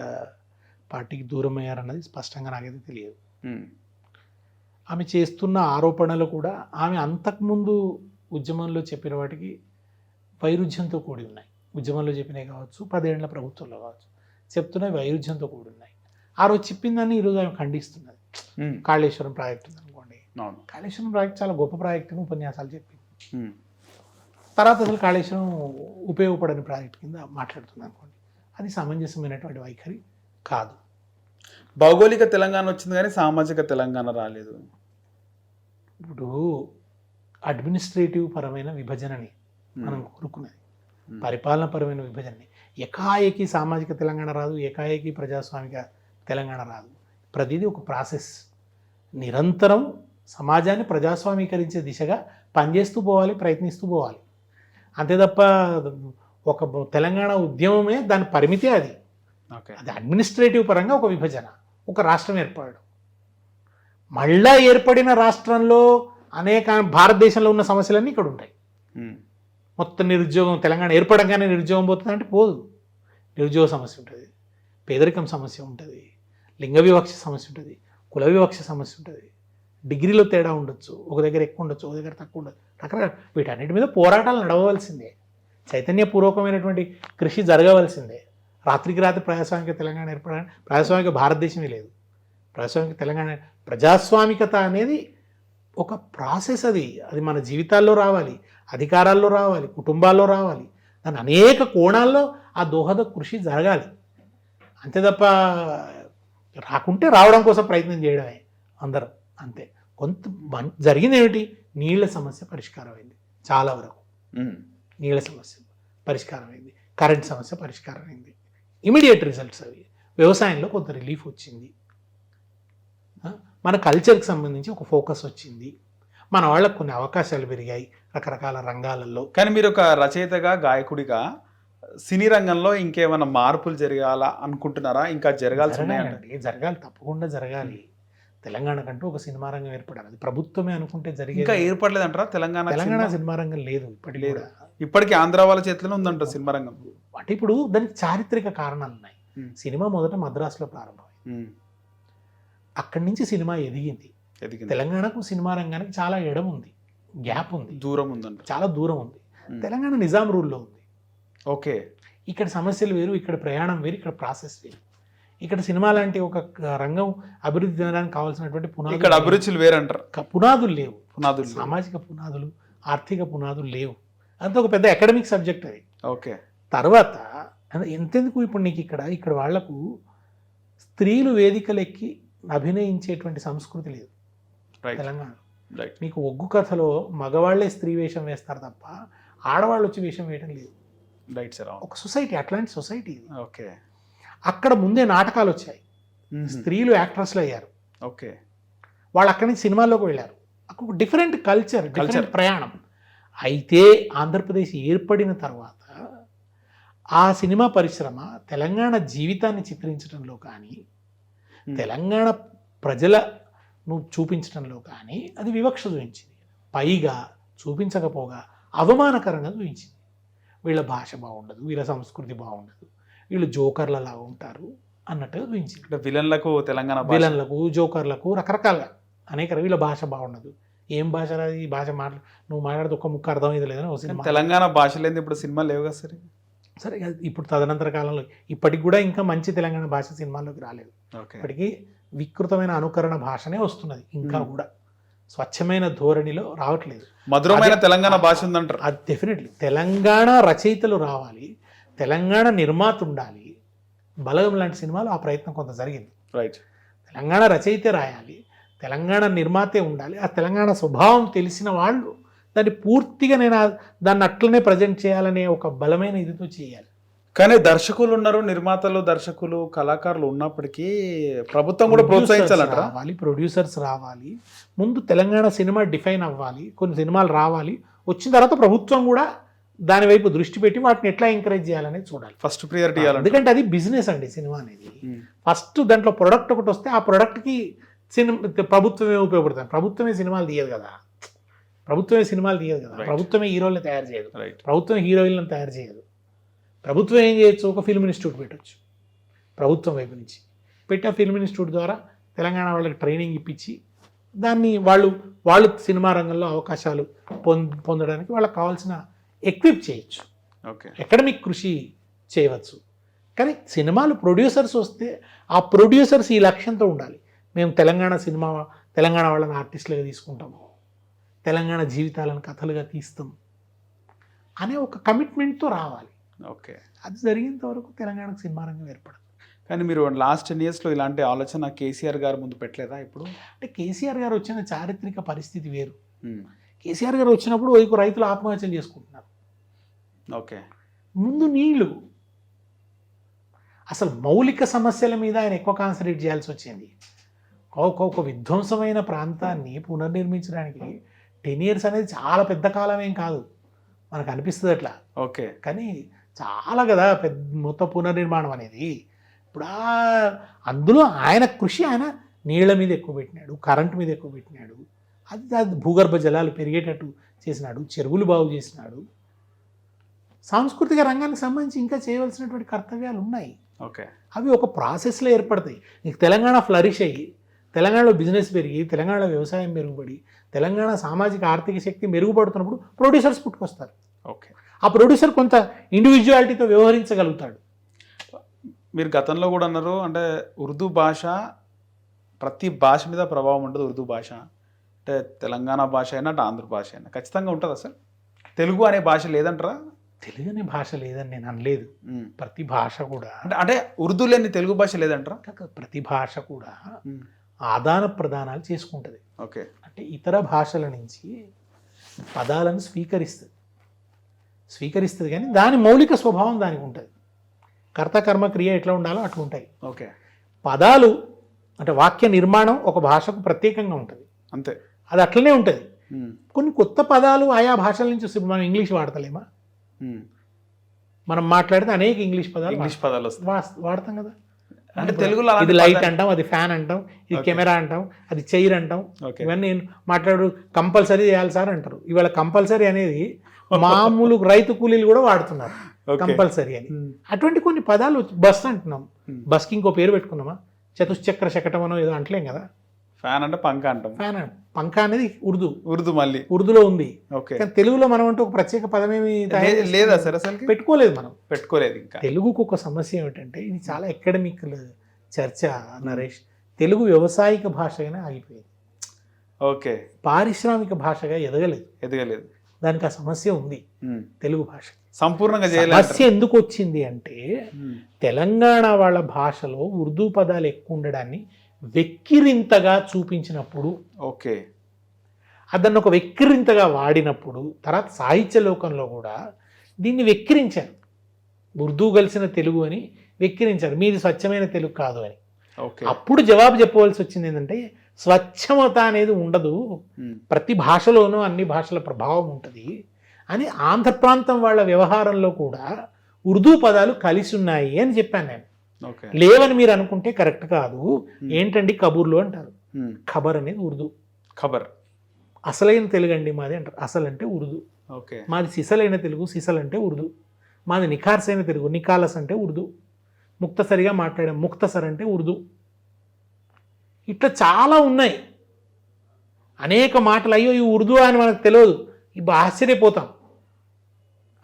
పార్టీకి దూరం అయ్యారన్నది స్పష్టంగా నాకైతే తెలియదు. ఆమె చేస్తున్న ఆరోపణలు కూడా ఆమె అంతకుముందు ఉద్యమంలో చెప్పిన వాటికి వైరుధ్యంతో కూడి ఉన్నాయి. ఉద్యమంలో చెప్పినవి కావచ్చు, 10 ఏళ్ల ప్రభుత్వంలో కావచ్చు, చెప్తున్నవి వైరుధ్యంతో కూడి ఉన్నాయి. ఆ రోజు చెప్పిందని ఈరోజు ఆమె ఖండిస్తున్నది. కాళేశ్వరం ప్రాజెక్ట్ ఉంది అనుకోండి, కాళేశ్వరం ప్రాజెక్ట్ చాలా గొప్ప ప్రాజెక్ట్ అని ఉపన్యాసాలు చెప్పింది. తర్వాత అసలు కాళేశ్వరం ఉపయోగపడని ప్రాజెక్ట్ కింద మాట్లాడుతుంది అనుకోండి. అది సమంజసమైనటువంటి వైఖరి కాదు. భౌగోళిక తెలంగాణ వచ్చింది కానీ సామాజిక తెలంగాణ రాలేదు. ఇప్పుడు అడ్మినిస్ట్రేటివ్ పరమైన విభజనని మనం కోరుకున్నది, పరిపాలన పరమైన విభజనని. ఏకాఏకి సామాజిక తెలంగాణ రాదు, ఏకాఏకి ప్రజాస్వామిక తెలంగాణ రాదు. ప్రతిదీ ఒక ప్రాసెస్. నిరంతరం సమాజాన్ని ప్రజాస్వామీకరించే దిశగా పనిచేస్తూ పోవాలి, ప్రయత్నిస్తూ పోవాలి. అంతే తప్ప ఒక తెలంగాణ ఉద్యమమే దాని పరిమితే అది. అది అడ్మినిస్ట్రేటివ్ పరంగా ఒక విభజన, ఒక రాష్ట్రం ఏర్పడడం. మళ్ళా ఏర్పడిన రాష్ట్రంలో అనేక భారతదేశంలో ఉన్న సమస్యలన్నీ ఇక్కడ ఉంటాయి. మొత్తం నిరుద్యోగం, తెలంగాణ ఏర్పడంగానే నిరుద్యోగం పోతుందంటే పోదు. నిరుద్యోగ సమస్య ఉంటుంది, పేదరికం సమస్య ఉంటుంది, లింగ వివక్ష సమస్య ఉంటుంది, కుల వివక్ష సమస్య ఉంటుంది, డిగ్రీలో తేడా ఉండొచ్చు, ఒక దగ్గర ఎక్కువ ఉండొచ్చు, ఒక దగ్గర తక్కువ ఉండొచ్చు, రకరకాల వీటన్నిటి మీద పోరాటాలు నడవవలసిందే. చైతన్యపూర్వకమైనటువంటి కృషి జరగవలసిందే. రాత్రికి రాత్రి ప్రజాస్వామిక తెలంగాణ ఏర్పడడానికి ప్రజాస్వామిక భారతదేశమే లేదు. ప్రజాస్వామిక తెలంగాణ, ప్రజాస్వామికత అనేది ఒక ప్రాసెస్. అది మన జీవితాల్లో రావాలి, అధికారాల్లో రావాలి, కుటుంబాల్లో రావాలి. దాని అనేక కోణాల్లో ఆ దోహద కృషి జరగాలి. అంతే తప్ప రాకుంటే రావడం కోసం ప్రయత్నం చేయడమే అందరం, అంతే. కొంత జరిగింది ఏమిటి? నీళ్ల సమస్య పరిష్కారం అయింది చాలా వరకు. నీళ్ల సమస్య పరిష్కారం అయింది, కరెంట్ సమస్య పరిష్కారం అయింది, ఇమీడియట్ రిజల్ట్స్ అవి. వ్యవసాయంలో కొంత రిలీఫ్ వచ్చింది, మన కల్చర్కి సంబంధించి ఒక ఫోకస్ వచ్చింది, మన వాళ్ళకు కొన్ని అవకాశాలు పెరిగాయి రకరకాల రంగాలలో. కానీ మీరు ఒక రచయితగా, గాయకుడిగా సినీ రంగంలో ఇంకేమైనా మార్పులు జరగాల అనుకుంటున్నారా? ఇంకా జరగాల్సి ఉన్నాయండి? జరగాలి, తప్పకుండా జరగాలి. తెలంగాణ కంటూ ఒక సినిమా రంగం ఏర్పడాలి. అది ప్రభుత్వమే అనుకుంటే జరిగే. ఇంకా ఏర్పడలేదంటారా? తెలంగాణ సినిమా రంగం లేదు ఇప్పటికీ కూడా. ఇప్పటికీ ఆంధ్ర వాళ్ళ చేతిలోనే ఉందంట సినిమా రంగం. అంటే ఇప్పుడు దానికి చారిత్రక కారణాలు ఉన్నాయి. సినిమా మొదట మద్రాసులో ప్రారంభమైంది, అక్కడి నుంచి సినిమా ఎదిగింది. తెలంగాణకు సినిమా రంగానికి చాలా ఎడం ఉంది, గ్యాప్ ఉంది, దూరం ఉందంట, చాలా దూరం ఉంది. తెలంగాణ నిజాం రూల్లో ఉంది. ఓకే, ఇక్కడ సమస్యలు వేరు, ఇక్కడ ప్రయాణం వేరు, ఇక్కడ ప్రాసెస్ వేరు. ఇక్కడ సినిమా లాంటి ఒక రంగం అభివృద్ధి చెందడానికి కావాల్సినటువంటి పునాదులు, ఇక్కడ అభిరుచులు వేరంటారు, పునాదులు లేవు. సామాజిక పునాదులు, ఆర్థిక పునాదులు లేవు. అంత ఒక పెద్ద అకాడమిక్ సబ్జెక్ట్ అది. ఓకే, తర్వాత ఎంతెందుకు ఇప్పుడు నీకు ఇక్కడ వాళ్లకు స్త్రీలు వేదికలెక్కి అభినయించేటువంటి సంస్కృతి లేదు తెలంగాణ. నీకు ఒగ్గు కథలో మగవాళ్లే స్త్రీ వేషం వేస్తారు తప్ప ఆడవాళ్ళు వచ్చి వేషం వేయడం లేదు. ఒక సొసైటీ, అట్లాంటి సొసైటీ ఇది. ఓకే, అక్కడ ముందే నాటకాలు వచ్చాయి, స్త్రీలు యాక్ట్రెస్లు అయ్యారు. ఓకే, వాళ్ళు అక్కడి నుంచి సినిమాల్లోకి వెళ్ళారు. అక్కడ ఒక డిఫరెంట్ కల్చర్, డిఫరెంట్ ప్రయాణం. అయితే ఆంధ్రప్రదేశ్ ఏర్పడిన తర్వాత ఆ సినిమా పరిశ్రమ తెలంగాణ జీవితాన్ని చిత్రించడంలో కానీ, తెలంగాణ ప్రజలను చూపించడంలో కానీ అది వివక్ష చూపించింది. పైగా చూపించకపోగా అవమానకరంగా చూపించింది. వీళ్ళ భాష బాగుండదు, వీళ్ళ సంస్కృతి బాగుండదు, వీళ్ళు జోకర్లలా ఉంటారు అన్నట్టుగా చూపించింది. విలన్లకు, తెలంగాణ విలన్లకు, జోకర్లకు రకరకాలుగా అనేక. వీళ్ళ భాష బాగుండదు. ఏం భాష రాదు ఈ భాష, నువ్వు మాట్లాడితే ఒక్క ముక్క అర్థమైంది లేదని ఒక సినిమా. తెలంగాణ భాష లేదు ఇప్పుడు సినిమా లేవు కదా సరే. సరే ఇప్పుడు తదనంతర కాలంలో ఇప్పటికి కూడా ఇంకా మంచి తెలంగాణ భాష సినిమాల్లోకి రాలేదు. ఓకే. ఇప్పటికీ వికృతమైన అనుకరణ భాషనే వస్తున్నది, ఇంకా కూడా స్వచ్ఛమైన ధోరణిలో రావట్లేదు. మధురమైన తెలంగాణ భాష ఉందంటారు. అది డెఫినెట్లీ తెలంగాణ రచయితలు రావాలి, తెలంగాణ నిర్మాత ఉండాలి. బలగం లాంటి సినిమాలు ఆ ప్రయత్నం కొంత జరిగింది. రైట్. తెలంగాణ రచయితే రాయాలి, తెలంగాణ నిర్మాతే ఉండాలి. ఆ తెలంగాణ స్వభావం తెలిసిన వాళ్ళు దాన్ని పూర్తిగా దాన్ని అట్లనే ప్రజెంట్ చేయాలనే ఒక బలమైన ఇదితో చేయాలి. కానీ దర్శకులు ఉన్నారు, నిర్మాతలు, దర్శకులు, కళాకారులు ఉన్నప్పటికీ ప్రభుత్వం కూడా ప్రోత్సహించాలంటారా? రావాలి, ప్రొడ్యూసర్స్ రావాలి. ముందు తెలంగాణ సినిమా డిఫైన్ అవ్వాలి, కొన్ని సినిమాలు రావాలి. వచ్చిన తర్వాత ప్రభుత్వం కూడా దాని వైపు దృష్టి పెట్టి వాటిని ఎట్లా ఎంకరేజ్ చేయాలనేది చూడాలి. ఫస్ట్ ప్రియారిటీ ఇవ్వాలి. ఎందుకంటే అది బిజినెస్ అండి సినిమా అనేది. ఫస్ట్ దాంట్లో ప్రొడక్ట్ ఒకటి వస్తే ఆ ప్రొడక్ట్కి ప్రభుత్వమే ఉపయోగపడుతుంది. ప్రభుత్వమే సినిమాలు తీయదు కదా, ప్రభుత్వమే హీరోల్ని తయారు చేయదు, ప్రభుత్వం హీరోయిన్లను తయారు చేయదు. ప్రభుత్వం ఏం చేయొచ్చు, ఒక ఫిల్మ్ ఇన్స్టిట్యూట్ పెట్టచ్చు ప్రభుత్వం వైపు నుంచి పెట్టి, ఆ ఫిల్మ్ ఇన్స్టిట్యూట్ ద్వారా తెలంగాణ వాళ్ళకి ట్రైనింగ్ ఇప్పించి దాన్ని వాళ్ళు సినిమా రంగంలో అవకాశాలు పొందడానికి వాళ్ళకి కావాల్సిన ఎక్విప్ చేయొచ్చు, అకాడమిక్ కృషి చేయవచ్చు. కానీ సినిమాలు ప్రొడ్యూసర్స్ వస్తే ఆ ప్రొడ్యూసర్స్ ఈ లక్ష్యంతో ఉండాలి. మేము తెలంగాణ వాళ్ళని ఆర్టిస్టులుగా తీసుకుంటాము, తెలంగాణ జీవితాలను కథలుగా తీస్తాం అనే ఒక కమిట్మెంట్తో రావాలి. ఓకే. అది జరిగేంత వరకు తెలంగాణకు సినిమా రంగం ఏర్పడదు. కానీ మీరు లాస్ట్ 10 yearsలో ఇలాంటి ఆలోచన కేసీఆర్ గారు ముందు పెట్టలేదా? ఇప్పుడు అంటే కేసీఆర్ గారు వచ్చిన చారిత్రక పరిస్థితి వేరు. కేసీఆర్ గారు వచ్చినప్పుడు రైతులు ఆత్మహత్యలు చేసుకుంటున్నారు. ఓకే. ముందు నీళ్లు, అసలు మౌలిక సమస్యల మీద ఆయన ఎక్కువ కాన్సన్ట్రేట్ చేయాల్సి వచ్చింది. ఒక విధ్వంసమైన ప్రాంతాన్ని పునర్నిర్మించడానికి 10 years అనేది చాలా పెద్ద కాలం ఏం కాదు, మనకు అనిపిస్తుంది అట్లా. ఓకే. కానీ చాలా కదా పెద్ద మొత్తం పునర్నిర్మాణం అనేది. ఇప్పుడు అందులో ఆయన కృషి, ఆయన నీళ్ల మీద ఎక్కువ పెట్టినాడు, కరెంటు మీద ఎక్కువ పెట్టినాడు, అది భూగర్భ జలాలు పెరిగేటట్టు చేసినాడు, చెరువులు బాగు చేసినాడు. సాంస్కృతిక రంగానికి సంబంధించి ఇంకా చేయవలసినటువంటి కర్తవ్యాలు ఉన్నాయి. ఓకే. అవి ఒక ప్రాసెస్లో ఏర్పడతాయి. నీకు తెలంగాణ ఫ్లరిష్ అయ్యి, తెలంగాణలో బిజినెస్ పెరిగి, తెలంగాణలో వ్యవసాయం మెరుగుపడి, తెలంగాణ సామాజిక ఆర్థిక శక్తి మెరుగుపడుతున్నప్పుడు ప్రొడ్యూసర్స్ పుట్టుకొస్తారు. ఓకే. ఆ ప్రొడ్యూసర్ కొంత ఇండివిజువాలిటీతో వ్యవహరించగలుగుతాడు. మీరు గతంలో కూడా అన్నారు, అంటే ఉర్దూ భాష ప్రతి భాష మీద ప్రభావం ఉంటుంది. ఉర్దూ భాష అంటే తెలంగాణ భాష అయినా అటు ఆంధ్ర భాష అయినా ఖచ్చితంగా ఉంటుంది. అసలు తెలుగు అనే భాష లేదంటారా? తెలుగు అనే భాష లేదని నేను అనలేదు. ప్రతి భాష కూడా అంటే ఉర్దూ లేని తెలుగు భాష లేదంటారా? ప్రతి భాష కూడా ఆదాన ప్రదానాలు చేసుకుంటుంది. ఓకే. అంటే ఇతర భాషల నుంచి పదాలను స్వీకరిస్తుంది కానీ దాని మౌలిక స్వభావం దానికి ఉంటుంది. కర్త కర్మ క్రియ ఎట్లా ఉండాలో అట్లా ఉంటాయి. ఓకే. పదాలు అంటే వాక్య నిర్మాణం ఒక భాషకు ప్రత్యేకంగా ఉంటుంది, అంతే, అది అట్లనే ఉంటుంది. కొన్ని కొత్త పదాలు ఆయా భాషల నుంచి వస్తాయి. మనం ఇంగ్లీష్ వాడతలేమా? మనం మాట్లాడితే అనేక ఇంగ్లీష్ పదాలు వాడతాం కదా. అంటే తెలుగులో ఇది లైట్ అంటాం, అది ఫ్యాన్ అంటాం, ఇది కెమెరా అంటాం, అది చైర్ అంటాం. ఇవన్నీ మాట్లాడు కంపల్సరీ చేయాలి సార్ అంటారు. ఇవాళ కంపల్సరీ అనేది మామూలు రైతు కూలీలు కూడా వాడుతున్నారు కంపల్సరీ అని. అటువంటి కొన్ని పదాలు, బస్ అంటున్నాం, బస్కి ఇంకో పేరు పెట్టుకున్నామా, చతుశ్చక్ర శకటం అనో ఏదో అంటలేం కదా. ఫ్యాన్ అంటే పంక అంటాం. పంక అనేది ఉర్దూ మళ్ళీ ఉర్దూలో ఉంది. కానీ తెలుగులో మనం అంటూ ఒక ప్రత్యేక పదమేమి లేదా సార్? అసలు పెట్టుకోలేదు. ఇంకా తెలుగుకు ఒక సమస్య ఏమిటంటే, ఇది చాలా అకాడమిక్ చర్చ నరేష్. తెలుగు వ్యవసాయిక భాషగానే ఆగిపోయింది. ఓకే. పారిశ్రామిక భాషగా ఎదగలేదు. దానికి ఆ సమస్య ఉంది. తెలుగు భాష సంపూర్ణంగా సమస్య ఎందుకు వచ్చింది అంటే, తెలంగాణ వాళ్ళ భాషలో ఉర్దూ పదాలు ఎక్కువ ఉండడాన్ని వెక్కిరింతగా చూపించినప్పుడు, ఓకే, అదನ್ನು ఒక వెక్కిరింతగా వాడినప్పుడు, తర్వాత సాహిత్య లోకంలో కూడా దీన్ని వెక్కిరించారు. ఉర్దూ కలిసిన తెలుగు అని వెక్కిరించారు, మీది స్వచ్ఛమైన తెలుగు కాదు అని. అప్పుడు జవాబు చెప్పవలసి వచ్చింది ఏంటంటే, స్వచ్ఛమత అనేది ఉండదు, ప్రతి భాషలోనూ అన్ని భాషల ప్రభావం ఉంటుంది అని. ఆంధ్ర ప్రాంతం వాళ్ళ వ్యవహారంలో కూడా ఉర్దూ పదాలు కలిసి ఉన్నాయి అని చెప్పాను నేను. లేవని మీరు అనుకుంటే కరెక్ట్ కాదు. ఏంటండి కబూర్లు అంటారు, ఖబర్ అనేది ఉర్దూ. ఖబర్ అసలైన తెలుగు అండి మాది అంటారు, అసలు అంటే ఉర్దూ. మాది సిసలైన తెలుగు, సిసల్ అంటే ఉర్దూ. మాది నిఖార్సైన తెలుగు, నికాలస్ అంటే ఉర్దూ. ముక్తసరిగా మాట్లాడే ముక్తసర్ అంటే ఉర్దూ. ఇట్లా చాలా ఉన్నాయి, అనేక మాటలు. అయ్యో ఈ ఉర్దూ అని మనకు తెలియదు, ఇప్పుడు ఆశ్చర్యపోతాం.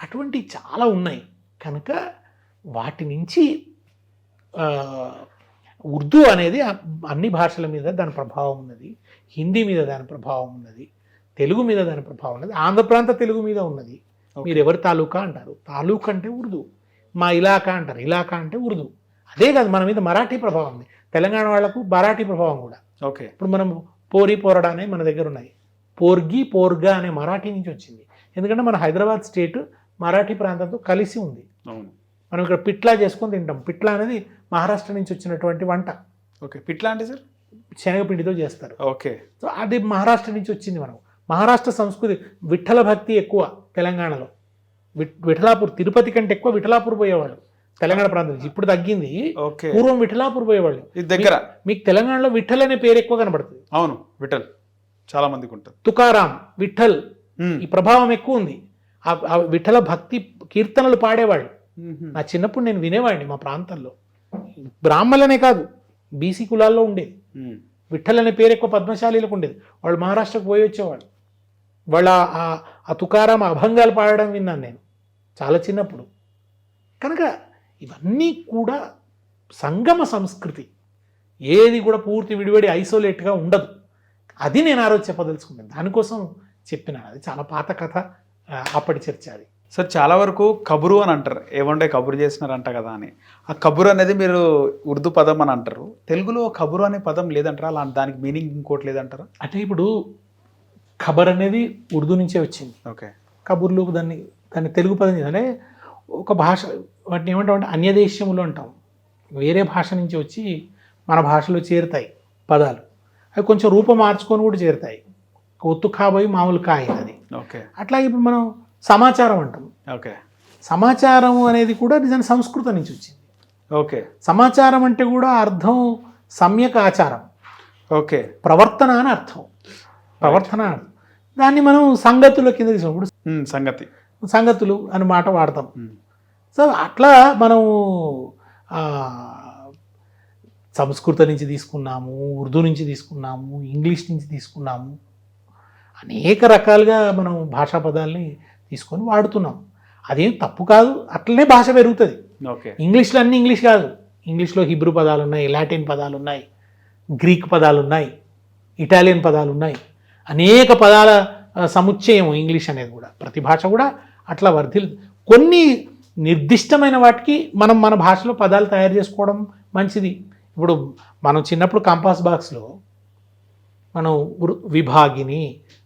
అటువంటి చాలా ఉన్నాయి. కనుక వాటి నుంచి ఉర్దూ అనేది అన్ని భాషల మీద దాని ప్రభావం ఉన్నది, హిందీ మీద దాని ప్రభావం ఉన్నది, తెలుగు మీద దాని ప్రభావం ఉన్నది, ఆంధ్ర ప్రాంత తెలుగు మీద ఉన్నది. మీరు ఎవరి తాలూకా అంటారు, తాలూకా అంటే ఉర్దూ. మా ఇలాకా అంటారు, ఇలాకా అంటే ఉర్దూ. అదే కాదు, మన మీద మరాఠీ ప్రభావం ఉంది. తెలంగాణ వాళ్ళకు మరాఠీ ప్రభావం కూడా. ఓకే. ఇప్పుడు మనం పోరి పోరడా అనే మన దగ్గర ఉన్నాయి. పోర్గి పోర్గా అనే మరాఠీ నుంచి వచ్చింది. ఎందుకంటే మన హైదరాబాద్ స్టేట్ మరాఠీ ప్రాంతంతో కలిసి ఉంది. అవును. మనం ఇక్కడ పిట్లా చేసుకొని తింటాం. పిట్లా అనేది మహారాష్ట్ర నుంచి వచ్చినటువంటి వంట. ఓకే. పిట్లా అంటే సార్ శనగపిండితో చేస్తారు. ఓకే. సో అది మహారాష్ట్ర నుంచి వచ్చింది. మనం మహారాష్ట్ర సంస్కృతి, విఠల భక్తి ఎక్కువ తెలంగాణలో. విఠలాపూర్, తిరుపతి కంటే ఎక్కువ విఠలాపూర్ పోయేవాళ్ళు తెలంగాణ ప్రాంతం నుంచి. ఇప్పుడు తగ్గింది. పూర్వం విఠలాపూర్ పోయేవాళ్ళు. దగ్గర మీకు తెలంగాణలో విఠల్ అనే పేరు ఎక్కువ కనబడుతుంది. అవును, విఠల్ చాలా మందికి ఉంటుంది. తుకారాం, విఠల్, ఈ ప్రభావం ఎక్కువ ఉంది. ఆ విఠల భక్తి కీర్తనలు పాడేవాళ్ళు. నా చిన్నప్పుడు నేను వినేవాడిని. మా ప్రాంతంలో బ్రాహ్మణులనే కాదు, బీసీ కులాల్లో ఉండేది. విఠల్ అనే పేరు ఎక్కువ పద్మశాలీలకు ఉండేది. వాళ్ళు మహారాష్ట్రకు పోయి వచ్చేవాళ్ళు. వాళ్ళ ఆ తుకారాం అభంగాలు పాడడం విన్నాను నేను చాలా చిన్నప్పుడు. కనుక ఇవన్నీ కూడా సంగమ సంస్కృతి. ఏది కూడా పూర్తి విడివడి ఐసోలేట్గా ఉండదు. అది నేను ఆ రోజు చెప్పదలుచుకున్నాను. దానికోసం చెప్పినాను. అది చాలా పాత కథ, అప్పటి చర్చ అది. సార్ చాలా వరకు కబురు అని అంటారు, ఏమంటే కబురు చేసినారంట కదా అని. ఆ కబురు అనేది మీరు ఉర్దూ పదం అని అంటారు. తెలుగులో కబురు అనే పదం లేదంటారా? అలా దానికి మీనింగ్ ఇంకోటి లేదంటారా? అంటే ఇప్పుడు ఖబర్ అనేది ఉర్దూ నుంచే వచ్చింది. ఓకే. కబుర్లు దాన్ని తెలుగు పదం అంటే ఒక భాష, వాటిని ఏమంటాం అంటే అన్యదేశములు అంటాం. వేరే భాష నుంచి వచ్చి మన భాషలో చేరుతాయి పదాలు. అవి కొంచెం రూపం మార్చుకొని కూడా చేరుతాయి. ఒత్తు కాబోయి మామూలు కాయ అది. ఓకే. అట్లాగే ఇప్పుడు మనం సమాచారం అంటాం. ఓకే. సమాచారం అనేది కూడా నిజానికి సంస్కృతం నుంచి వచ్చింది. ఓకే. సమాచారం అంటే కూడా అర్థం సమ్యక్ ఆచారం. ఓకే. ప్రవర్తన అని అర్థం. ప్రవర్తన దాన్ని మనం సంగతుల కింద తీసుకున్నప్పుడు సంగతులు అని మాట వాడతాం. సో అట్లా మనం సంస్కృతం నుంచి తీసుకున్నాము, ఉర్దూ నుంచి తీసుకున్నాము, ఇంగ్లీష్ నుంచి తీసుకున్నాము. అనేక రకాలుగా మనం భాషా పదాలని తీసుకొని వాడుతున్నాం. అదేం తప్పు కాదు. అట్లనే భాష పెరుగుతుంది. ఇంగ్లీష్లో అన్నీ ఇంగ్లీష్ కాదు. ఇంగ్లీష్లో హిబ్రూ పదాలు ఉన్నాయి, లాటిన్ పదాలు ఉన్నాయి, గ్రీక్ పదాలు ఉన్నాయి, ఇటాలియన్ పదాలు ఉన్నాయి. అనేక పదాల సముచ్చయం ఇంగ్లీష్ అనేది కూడా. ప్రతి భాష కూడా అట్లా వర్ధిల్. కొన్ని నిర్దిష్టమైన వాటికి మనం మన భాషలో పదాలు తయారు చేసుకోవడం మంచిది. ఇప్పుడు మనం చిన్నప్పుడు కంపాస్ బాక్స్లో మనం విభాగిని,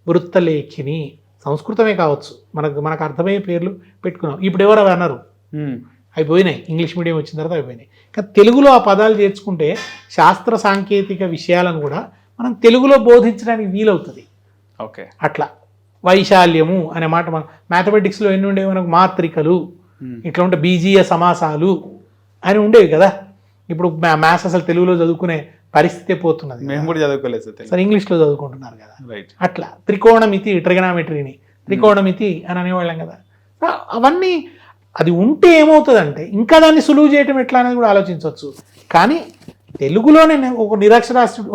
వృత్తలేఖిని, సంస్కృతమే కావచ్చు, మనకు అర్థమయ్యే పేర్లు పెట్టుకున్నాం. ఇప్పుడు ఎవరు అవి అన్నారు, అయిపోయినాయి. ఇంగ్లీష్ మీడియం వచ్చిన తర్వాత అయిపోయినాయి. కానీ తెలుగులో ఆ పదాలు చేర్చుకుంటే శాస్త్ర సాంకేతిక విషయాలను కూడా మనం తెలుగులో బోధించడానికి వీలవుతుంది. ఓకే. అట్లా వైశాల్యము అనే మాట మనం మ్యాథమెటిక్స్లో ఎన్ని ఉండేవి, మనకు మాత్రికలు, ఇట్లా ఉంటే బీజీయ సమాసాలు అని ఉండేవి కదా. ఇప్పుడు మ్యాథ్స్ అసలు తెలుగులో చదువుకునే పరిస్థితే పోతున్నది. మేము కూడా చదువుకోలేదు సార్, ఇంగ్లీష్లో చదువుకుంటున్నారు కదా. అట్లా త్రికోణమితి, ట్రిగనామెట్రీని త్రికోణమితి అని అనేవాళ్ళం కదా. అవన్నీ అది ఉంటే ఏమవుతుందంటే ఇంకా దాన్ని సులువు చేయటం ఎట్లా అనేది కూడా ఆలోచించవచ్చు. కానీ తెలుగులోనే ఒక నిరక్షరాస్యుడు,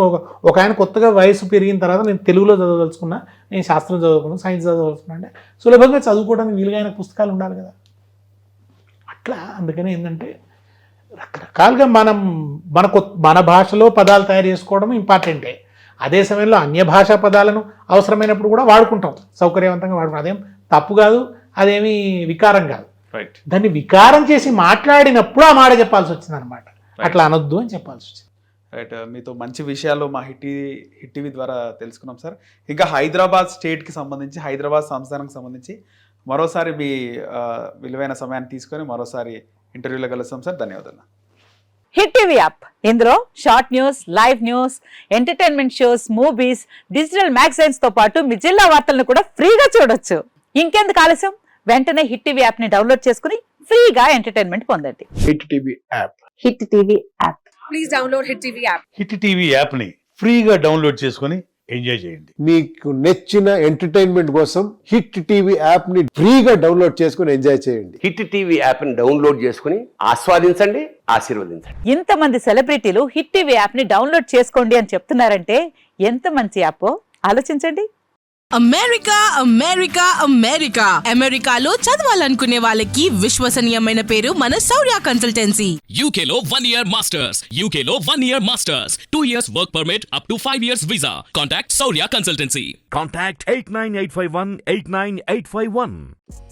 ఒక ఆయన కొత్తగా వయసు పెరిగిన తర్వాత నేను తెలుగులో చదవదలుచుకున్నా, నేను శాస్త్రం చదువుకున్నా, సైన్స్ చదవదలుచుకున్నా అంటే సులభంగా చదువుకోవడానికి వీలుగా పుస్తకాలు ఉండాలి కదా. అట్లా అందుకని ఏంటంటే రకరకాలుగా మన భాషలో పదాలు తయారు చేసుకోవడం ఇంపార్టెంటే. అదే సమయంలో అన్య భాషా పదాలను అవసరమైనప్పుడు కూడా వాడుకుంటాం, సౌకర్యవంతంగా వాడుకుంటాం. అదేం తప్పు కాదు, అదేమీ వికారం కాదు. దాన్ని వికారం చేసి మాట్లాడినప్పుడు ఆ మాట చెప్పాల్సి వచ్చింది అనమాట. అట్లా అనొద్దు అని చెప్పాల్సి వచ్చింది. రైట్. మీతో మంచి విషయాలు మా హిట్ టీవీ ద్వారా తెలుసుకున్నాం సార్. ఇంకా హైదరాబాద్ స్టేట్కి సంబంధించి, హైదరాబాద్ సంస్థానానికి సంబంధించి మరోసారి మీ విలువైన సమయాన్ని తీసుకొని మరోసారి ఇంటర్వ్యూలో కలుస్తాం సార్. ధన్యవాదాలు. హిట్ టీవీ యాప్, ఇందులో short news, live news, entertainment shows, movies, digital magazines తో పాటు మీ జిల్లా వార్తలను కూడా ఫ్రీగా చూడొచ్చు. ఇంకెందుకు ఆలస్యం, వెంటనే హిట్ టీవీ యాప్ ని డౌన్లోడ్ చేసుకుని ఫ్రీగా ఎంటర్టైన్మెంట్ పొందండి. Hit TV app. Hit TV app. Please download hit TV app. Hit TV app ని ఫ్రీగా డౌన్లోడ్ చేసుకుని ఎంజాయ్ చేయండి. మీకు నచ్చిన ఎంటర్టైన్మెంట్ కోసం హిట్ టీవీ యాప్ ని ఫ్రీగా డౌన్లోడ్ చేసుకుని ఎంజాయ్ చేయండి. హిట్ టీవీ యాప్ ని డౌన్లోడ్ చేసుకుని ఆస్వాదించండి, ఆశీర్వదించండి. ఇంతమంది సెలబ్రిటీలు హిట్ టీవీ యాప్ ని డౌన్లోడ్ చేసుకోండి అని చెప్తున్నారంటే ఎంత మంచి యాప్ ఆలోచించండి. అమెరికా అమెరికా అమెరికా అమెరికాలో చదవాలనుకునే వాళ్ళకి విశ్వసనీయమైన పేరు మన శౌర్య consultancy. UK Law 1 Year Masters. UK Law 1 Year Masters. 2 years work permit up to 5 years visa. Contact Saurya Consultancy. Contact 89851 89851.